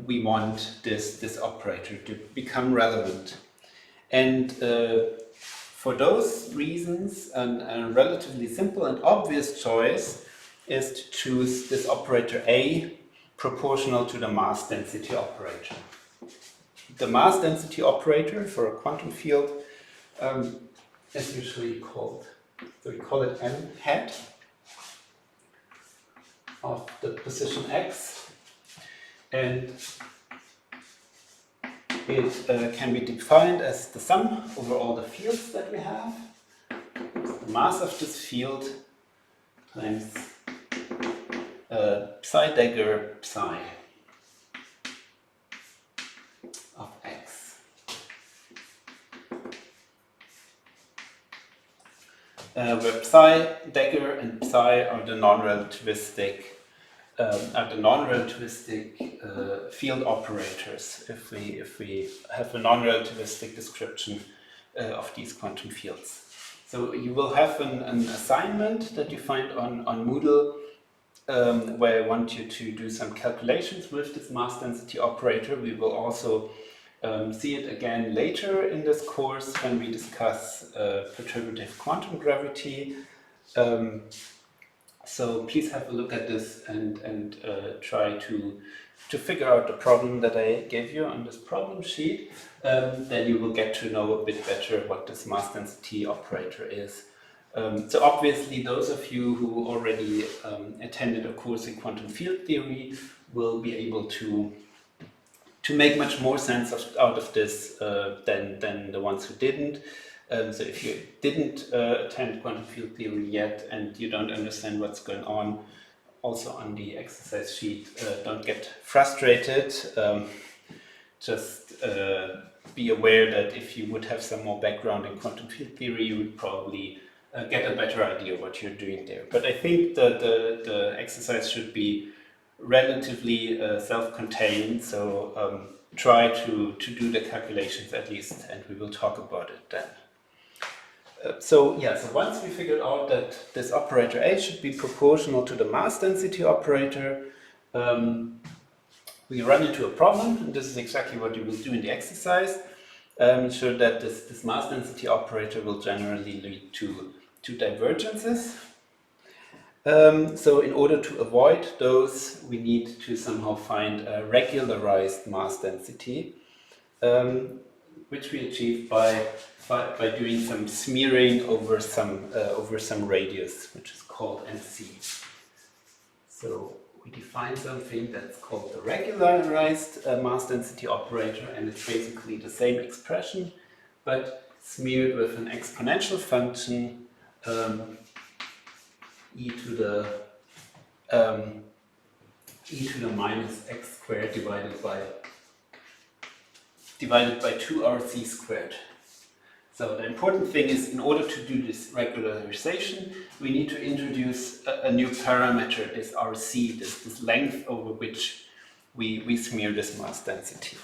we want this operator to become relevant. And for those reasons, a relatively simple and obvious choice is to choose this operator A proportional to the mass density operator. The mass density operator for a quantum field is usually called, so we call it m hat of the position x, and it can be defined as the sum over all the fields that we have. The mass of this field times psi dagger psi. where psi, dagger, and psi are the non-relativistic field operators. If we have a non-relativistic description of these quantum fields. So you will have an assignment that you find on Moodle where I want you to do some calculations with this mass density operator. We will also see it again later in this course when we discuss perturbative quantum gravity. So please have a look at this and try to figure out the problem that I gave you on this problem sheet. Then you will get to know a bit better what this mass density operator is. So obviously those of you who already attended a course in quantum field theory will be able to make much more sense out of this than the ones who didn't. So if you didn't attend quantum field theory yet and you don't understand what's going on, also on the exercise sheet, don't get frustrated. Just be aware that if you would have some more background in quantum field theory, you would probably get a better idea of what you're doing there. But I think that the exercise should be relatively self-contained, so try to do the calculations at least, and we will talk about it then. So once we figured out that this operator A should be proportional to the mass density operator, we run into a problem, and this is exactly what you will do in the exercise. So that this mass density operator will generally lead to divergences. So in order to avoid those, we need to somehow find a regularized mass density, which we achieve by doing some smearing over some radius, which is called MC. So we define something that's called the regularized mass density operator, and it's basically the same expression, but smeared with an exponential function e to the minus x squared divided by 2rc squared. So the important thing is, in order to do this regularization, we need to introduce a new parameter, this rc, this length over which we smear this mass density.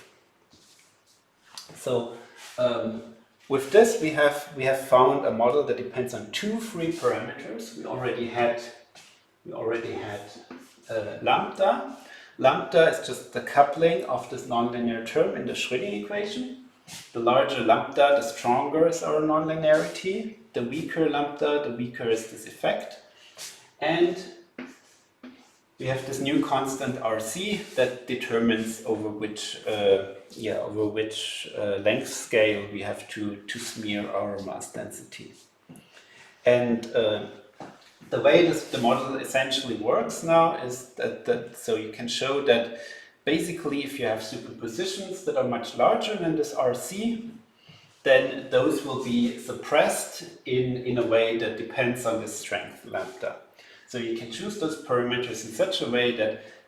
So with this, we have found a model that depends on two free parameters. We already had lambda. Lambda is just the coupling of this nonlinear term in the Schrödinger equation. The larger lambda, the stronger is our nonlinearity. The weaker lambda, the weaker is this effect. And we have this new constant rc that determines over which length scale we have to smear our mass density. And the way the model essentially works now is that so you can show that basically if you have superpositions that are much larger than this rc, then those will be suppressed in a way that depends on the strength lambda. So you can choose those parameters in such a way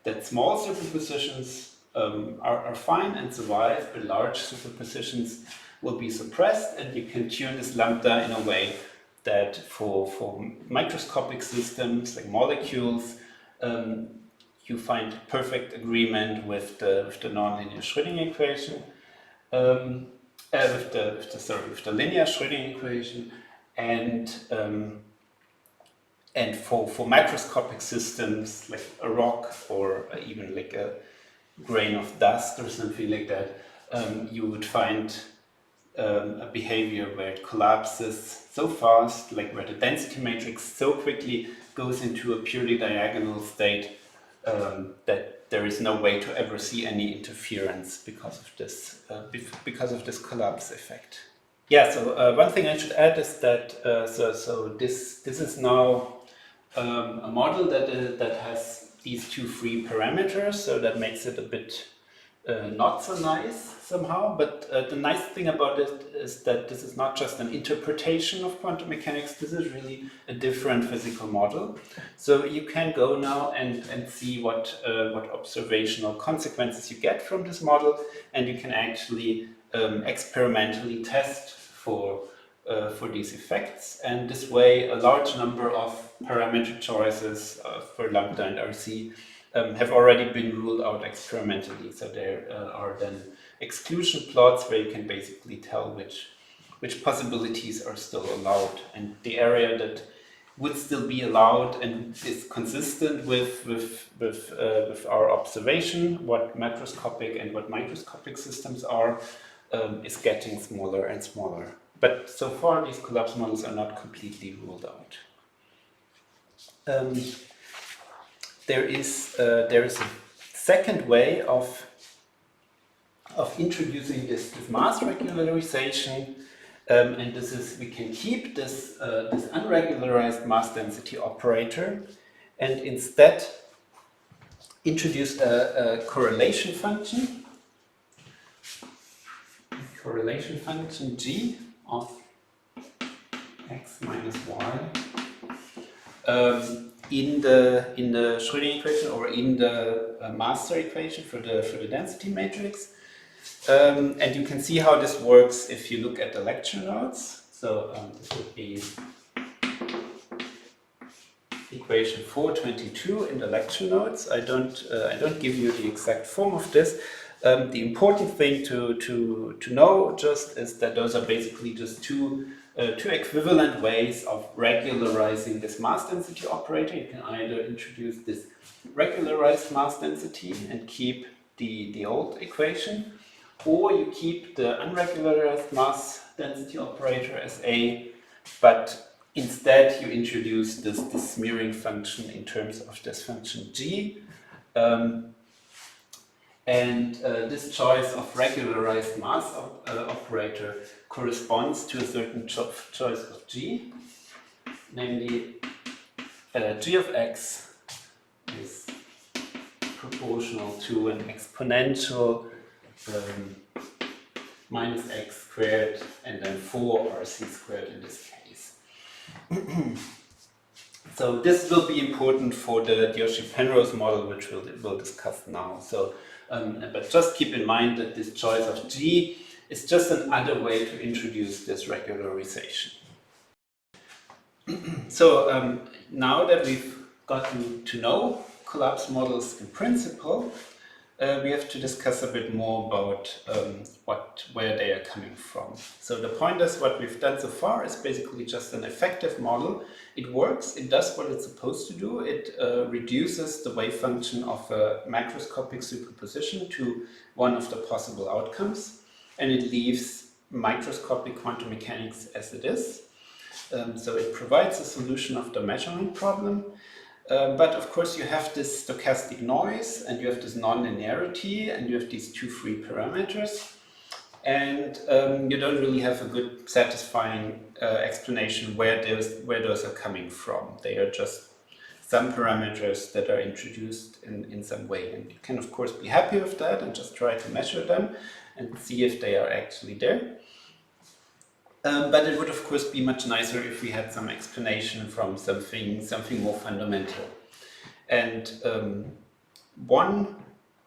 that small superpositions are fine and survive, but large superpositions will be suppressed, and you can tune this lambda in a way that for microscopic systems like molecules, you find perfect agreement with the nonlinear Schrödinger equation, with the linear Schrödinger equation, and for macroscopic systems like a rock or even like a grain of dust or something like that, you would find a behavior where it collapses so fast, like where the density matrix so quickly goes into a purely diagonal state that there is no way to ever see any interference because of this collapse effect. Yeah, so one thing I should add is that so this is now a model that has these two free parameters, so that makes it a bit not so nice somehow, but the nice thing about it is that this is not just an interpretation of quantum mechanics, this is really a different physical model. So you can go now and see what observational consequences you get from this model, and you can actually experimentally test for for these effects, and this way a large number of parameter choices for lambda and RC have already been ruled out experimentally. So there are then exclusion plots where you can basically tell which possibilities are still allowed, and the area that would still be allowed and is consistent with our observation, what macroscopic and what microscopic systems are, is getting smaller and smaller. But so far, these collapse models are not completely ruled out. There is a second way of introducing this mass regularization, and this is, we can keep this unregularized mass density operator and instead introduce a correlation function G of x minus y in the Schrödinger equation, or in the master equation for the density matrix. And you can see how this works if you look at the lecture notes. So this would be equation 422 in the lecture notes. I don't give you the exact form of this. The important thing to know just is that those are basically just two equivalent ways of regularizing this mass density operator. You can either introduce this regularized mass density and keep the old equation, or you keep the unregularized mass density operator as A, but instead you introduce this smearing function in terms of this function G. This choice of regularized mass operator corresponds to a certain choice of G, namely G of x is proportional to an exponential minus x squared and then 4rc squared in this case. So this will be important for the Dioschi-Penrose model, which we'll discuss now. So, but just keep in mind that this choice of G is just another way to introduce this regularization. So now that we've gotten to know collapse models in principle, we have to discuss a bit more about where they are coming from. So the point is, what we've done so far is basically just an effective model. It works, it does what it's supposed to do, it reduces the wave function of a macroscopic superposition to one of the possible outcomes, and it leaves microscopic quantum mechanics as it is. So it provides a solution of the measurement problem. But of course you have this stochastic noise, and you have this nonlinearity, and you have these two free parameters, and you don't really have a good satisfying explanation where those are coming from. They are just some parameters that are introduced in some way, and you can of course be happy with that and just try to measure them and see if they are actually there. But it would of course be much nicer if we had some explanation from something more fundamental. And one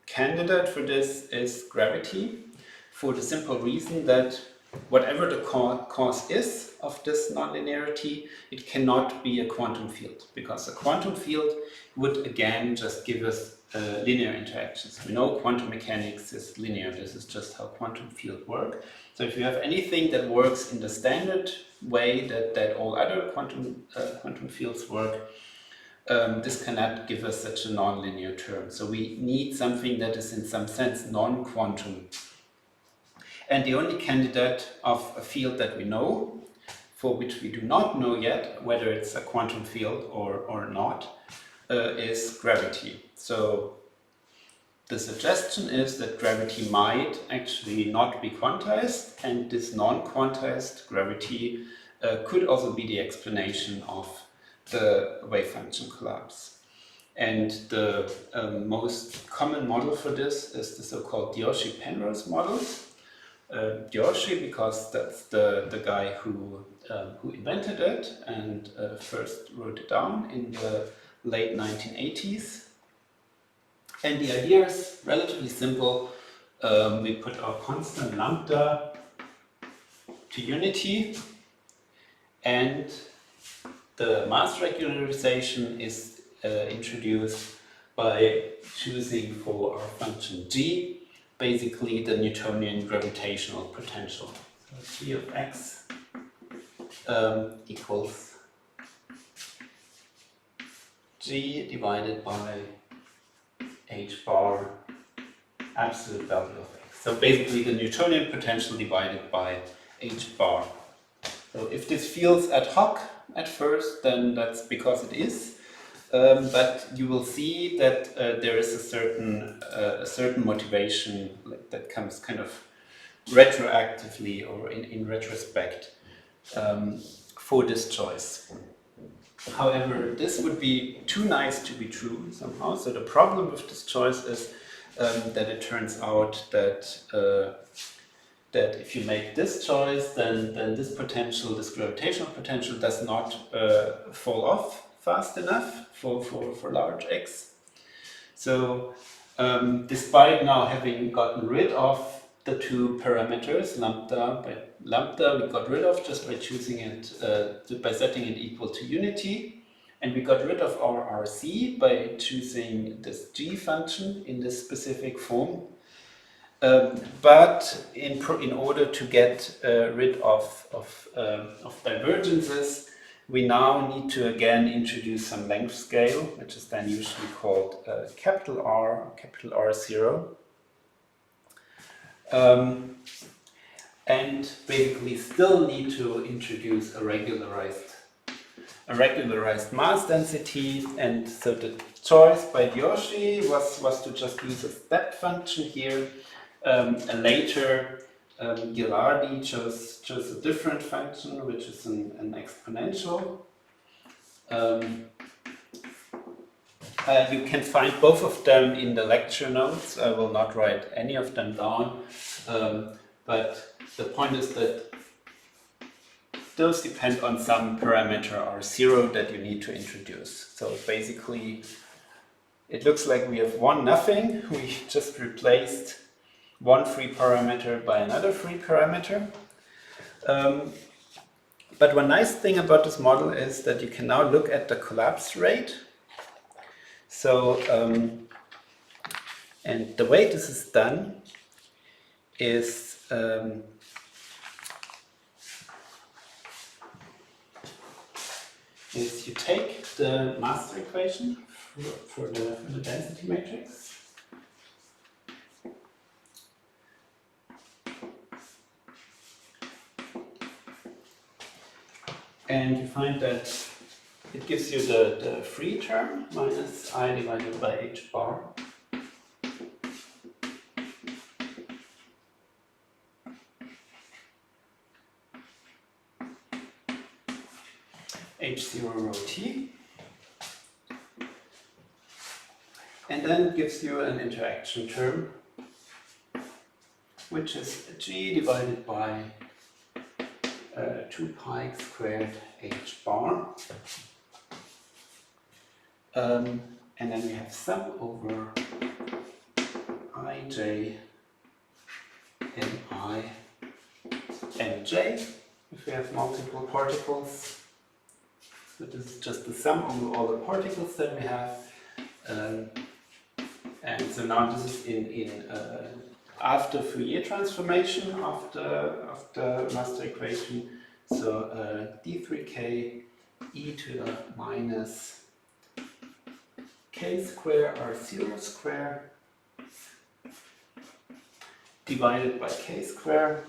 candidate for this is gravity, for the simple reason that whatever the cause is of this nonlinearity, it cannot be a quantum field, because a quantum field would again just give us linear interactions. We know quantum mechanics is linear, this is just how quantum fields work. So if you have anything that works in the standard way that all other quantum fields work, this cannot give us such a nonlinear term. So we need something that is in some sense non-quantum. And the only candidate of a field that we know, for which we do not know yet whether it's a quantum field or not, is gravity. So the suggestion is that gravity might actually not be quantized, and this non-quantized gravity could also be the explanation of the wave function collapse. And the most common model for this is the so-called Dioschi-Penrose model. Dioschi, because that's the guy who invented it and first wrote it down in the late 1980s. And the idea is relatively simple. We put our constant lambda to unity, and the mass regularization is introduced by choosing for our function g, basically the Newtonian gravitational potential. So g of x equals g divided by h bar absolute value of x. So basically the Newtonian potential divided by h bar. So if this feels ad hoc at first, then that's because it is. But you will see that there is a certain motivation that comes kind of retroactively or in retrospect for this choice. However, this would be too nice to be true somehow. So the problem with this choice is that it turns out that that if you make this choice, then this potential, this gravitational potential, does not fall off fast enough for large x. So despite now having gotten rid of the two parameters, lambda by lambda, we got rid of just by choosing it, by setting it equal to unity. And we got rid of our RC by choosing this g function in this specific form. But in order to get rid of divergences, we now need to again introduce some length scale, which is then usually called capital R0. And basically still need to introduce a regularized mass density. And so the choice by Dioschi was to just use a step function here. And later, Girardi chose a different function, which is an exponential. You can find both of them in the lecture notes. I will not write any of them down, but the point is that those depend on some parameter R0 that you need to introduce. So basically, it looks like we have one nothing. We just replaced one free parameter by another free parameter. But one nice thing about this model is that you can now look at the collapse rate. So, and the way this is done is you take the master equation for the density matrix. And you find that it gives you the free term minus I divided by h bar. H0 rho t. And then it gives you an interaction term, which is g divided by 2 pi squared h bar. And then we have sum over ij mi mj if we have multiple particles. So this is just the sum over all the particles that we have. And so now this is in after Fourier transformation of the master equation. So d3k e to the minus k square r0 square divided by k square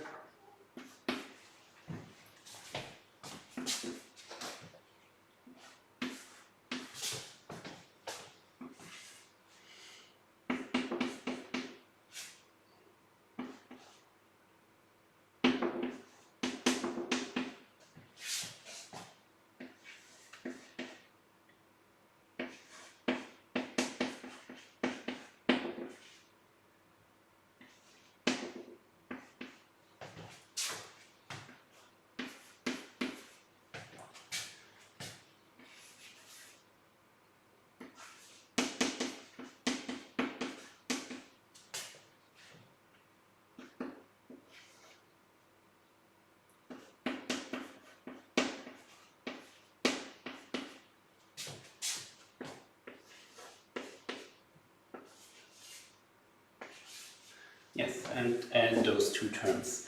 Yes, and those two terms.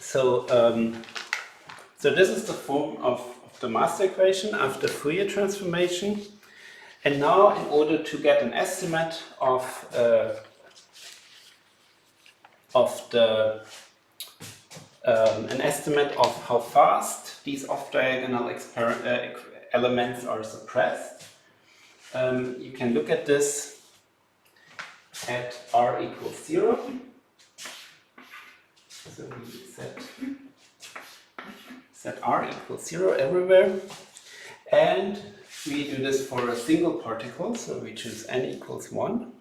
So this is the form of the master equation after Fourier transformation. And now, in order to get an estimate of how fast these off-diagonal elements are suppressed, you can look at this at r equals 0. So we set r equals 0 everywhere, and we do this for a single particle, so we choose n equals 1.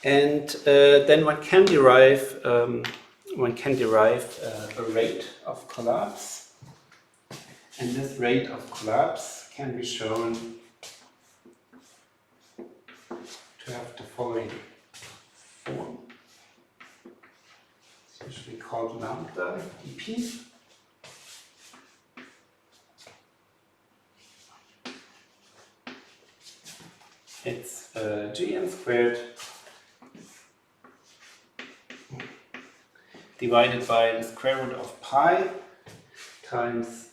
And then one can derive a rate of collapse, and this rate of collapse can be shown to have the following form. It's usually called lambda dp. It's gn squared divided by the square root of pi times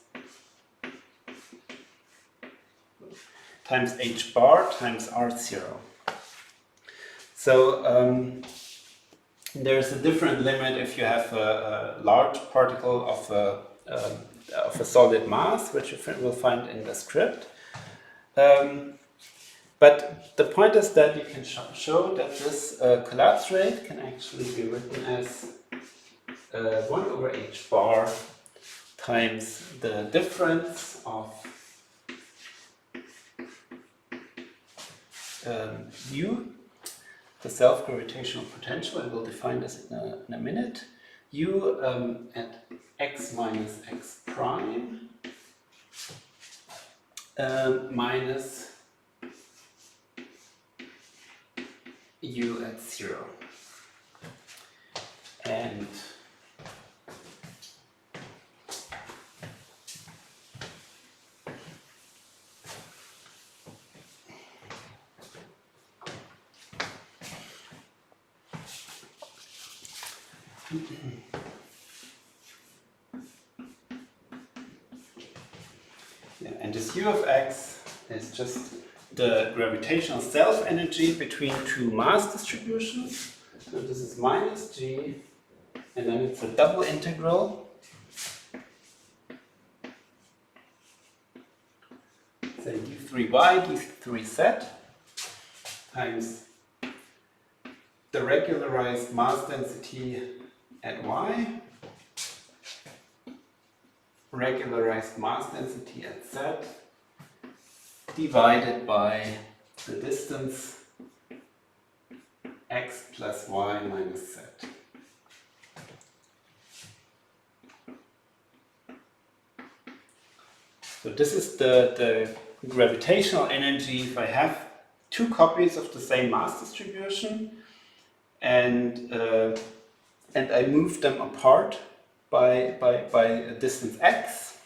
h bar times r0. So there's a different limit if you have a large particle of a solid mass, which you will find in the script. But the point is that you can show that this collapse rate can actually be written as 1 over h bar times the difference of u, the self-gravitational potential, and we'll define this in a minute, u at x minus x prime minus u at 0. And and this u of x is just the gravitational self-energy between two mass distributions. So this is minus g, and then it's a double integral. Say d3y, d3z times the regularized mass density at y, regularized mass density at z, divided by the distance x plus y minus z. So this is the gravitational energy if I have two copies of the same mass distribution and I move them apart by a distance x.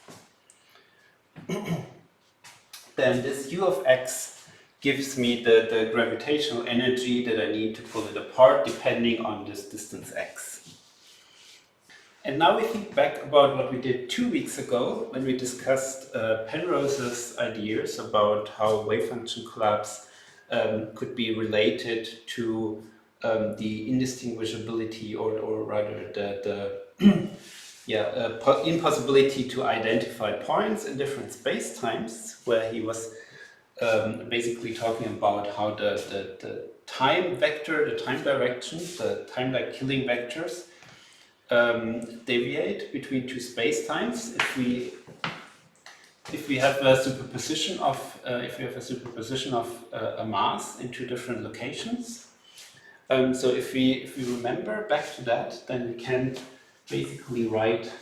Then this u of x gives me the gravitational energy that I need to pull it apart depending on this distance x. And now we think back about what we did 2 weeks ago when we discussed Penrose's ideas about how wave function collapse could be related to the indistinguishability or rather the impossibility to identify points in different spacetimes, where he was basically talking about how the time vector, the time direction, the time-like killing vectors deviate between two spacetimes if we have a superposition of a mass in two different locations. So if we remember back to that, then we can basically write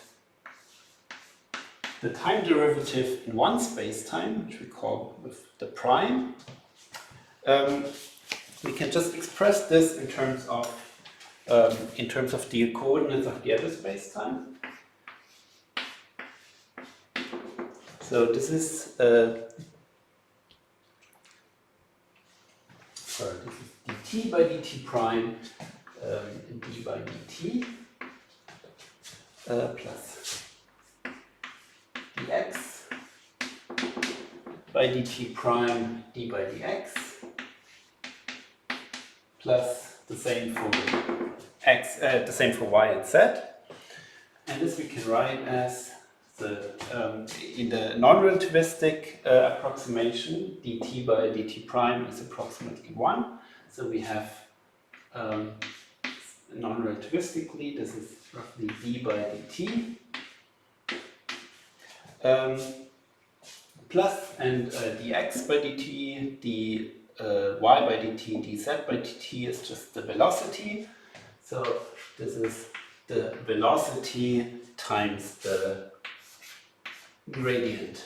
the time derivative in one spacetime, which we call with the prime. We can just express this in terms of the coordinates of the other spacetime. So this is this dt by dt prime d by dt plus dx by dt prime d by dx plus the same for x, the same for y and z, and this we can write as the in the non-relativistic approximation, dt by dt prime is approximately 1. So we have non-relativistically, this is roughly d by dt plus and dx by dt, y by dt, dz by dt is just the velocity. So this is the velocity times the gradient.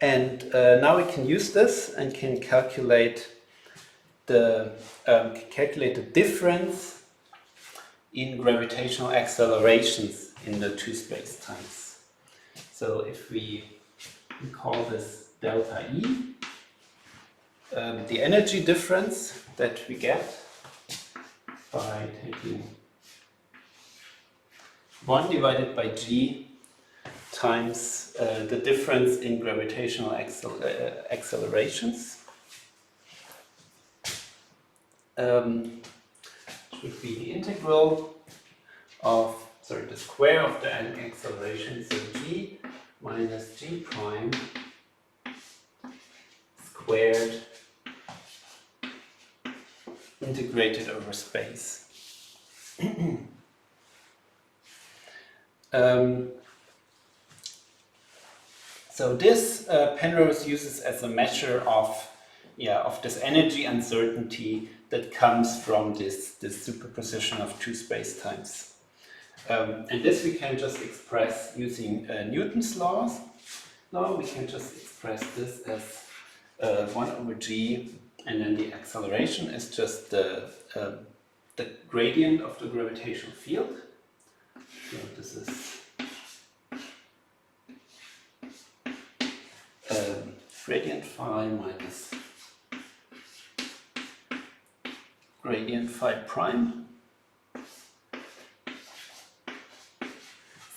And now we can use this and can calculate the difference in gravitational accelerations in the two spacetimes. So if we call this delta E, the energy difference that we get by taking 1 divided by g times the difference in gravitational accelerations should be the integral of, the square of the acceleration, so g minus g prime squared integrated over space. So this Penrose uses as a measure of this energy uncertainty that comes from this superposition of two spacetimes. And this we can just express using Newton's law. We can just express this as 1 over g, and then the acceleration is just the gradient of the gravitational field. So this is gradient phi minus gradient phi prime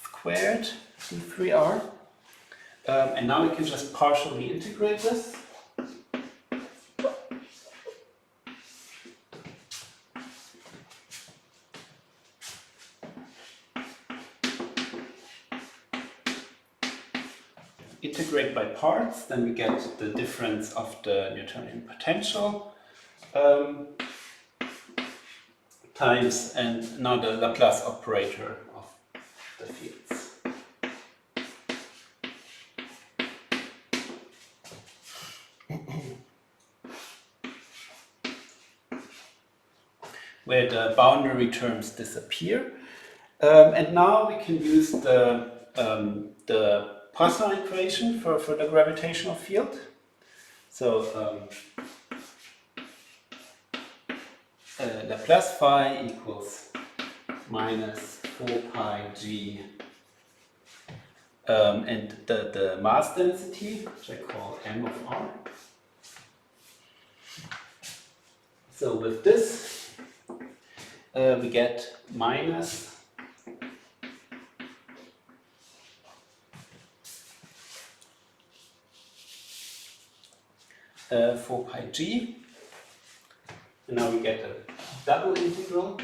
squared d3r. And now we can just partially integrate this. Integrate by parts, then we get the difference of the Newtonian potential times, and now the Laplace operator of the fields. Where the boundary terms disappear. And now we can use the Poisson equation for the gravitational field. So Laplace phi equals minus 4 pi g and the mass density, which I call m of r. So with this we get minus 4 pi g, and now we get a double integral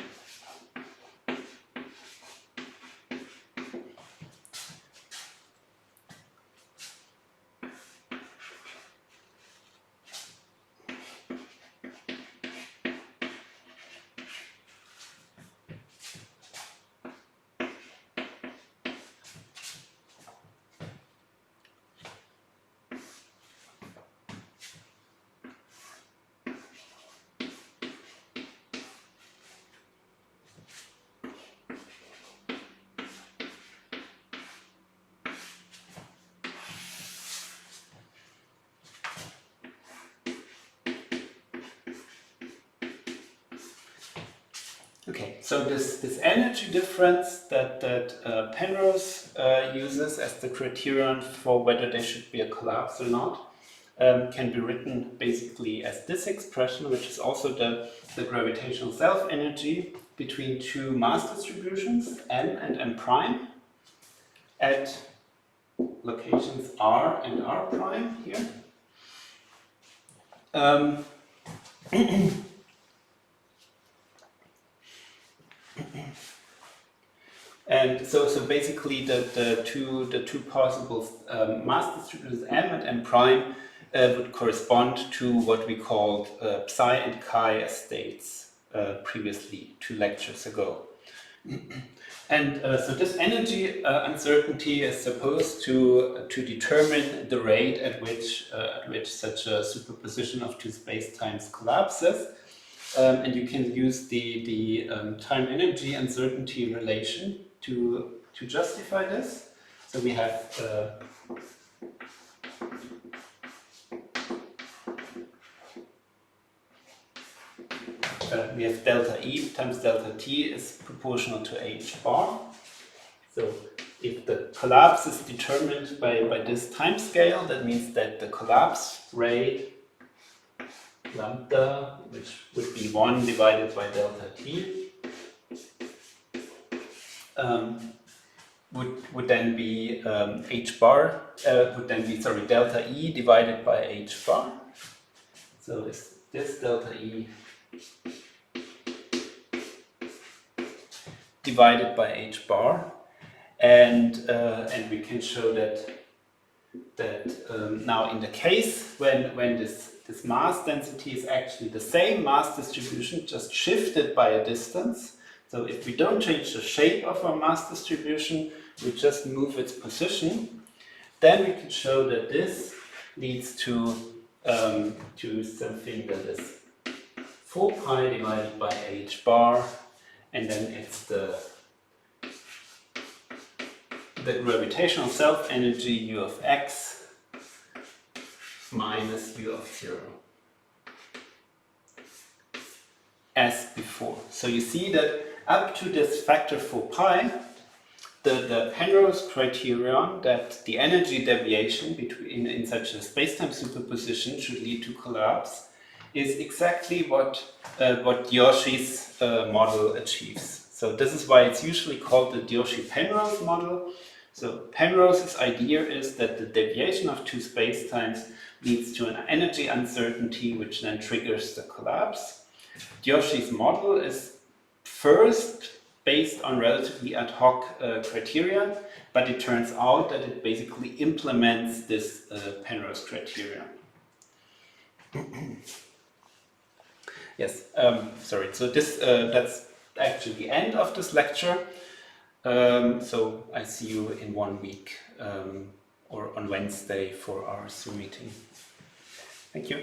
Okay, so this energy difference that Penrose uses as the criterion for whether there should be a collapse or not, can be written basically as this expression, which is also the gravitational self-energy between two mass distributions, m and m prime, at locations r and r prime here. And so basically the two possible mass distributions m and m prime would correspond to what we called psi and chi states previously 2 lectures ago. And so this energy uncertainty is supposed to determine the rate at which such a superposition of two spacetimes collapses. And you can use the time-energy uncertainty relation to justify this. So we have delta E times delta T is proportional to h bar. So if the collapse is determined by this time scale, that means that the collapse rate lambda, which would be 1 divided by delta T, would then be h bar, would then be, sorry, delta E divided by h bar. So this delta E divided by h bar, and we can show that now in the case when this mass density is actually the same mass distribution, just shifted by a distance. So if we don't change the shape of our mass distribution, we just move its position, then we can show that this leads to something that is 4 pi divided by h bar, and then it's the gravitational self-energy u of x minus u of 0, as before. So you see that up to this factor 4 pi, the Penrose criterion that the energy deviation between in such a spacetime superposition should lead to collapse is exactly what Dioshi's model achieves. So this is why it's usually called the Dioschi-Penrose model. So Penrose's idea is that the deviation of two spacetimes leads to an energy uncertainty, which then triggers the collapse. Dioschi's model is first based on relatively ad hoc criteria, but it turns out that it basically implements this Penrose criterion. Yes, sorry, so this that's actually the end of this lecture. So I see you in 1 week or on Wednesday for our Zoom meeting. Thank you.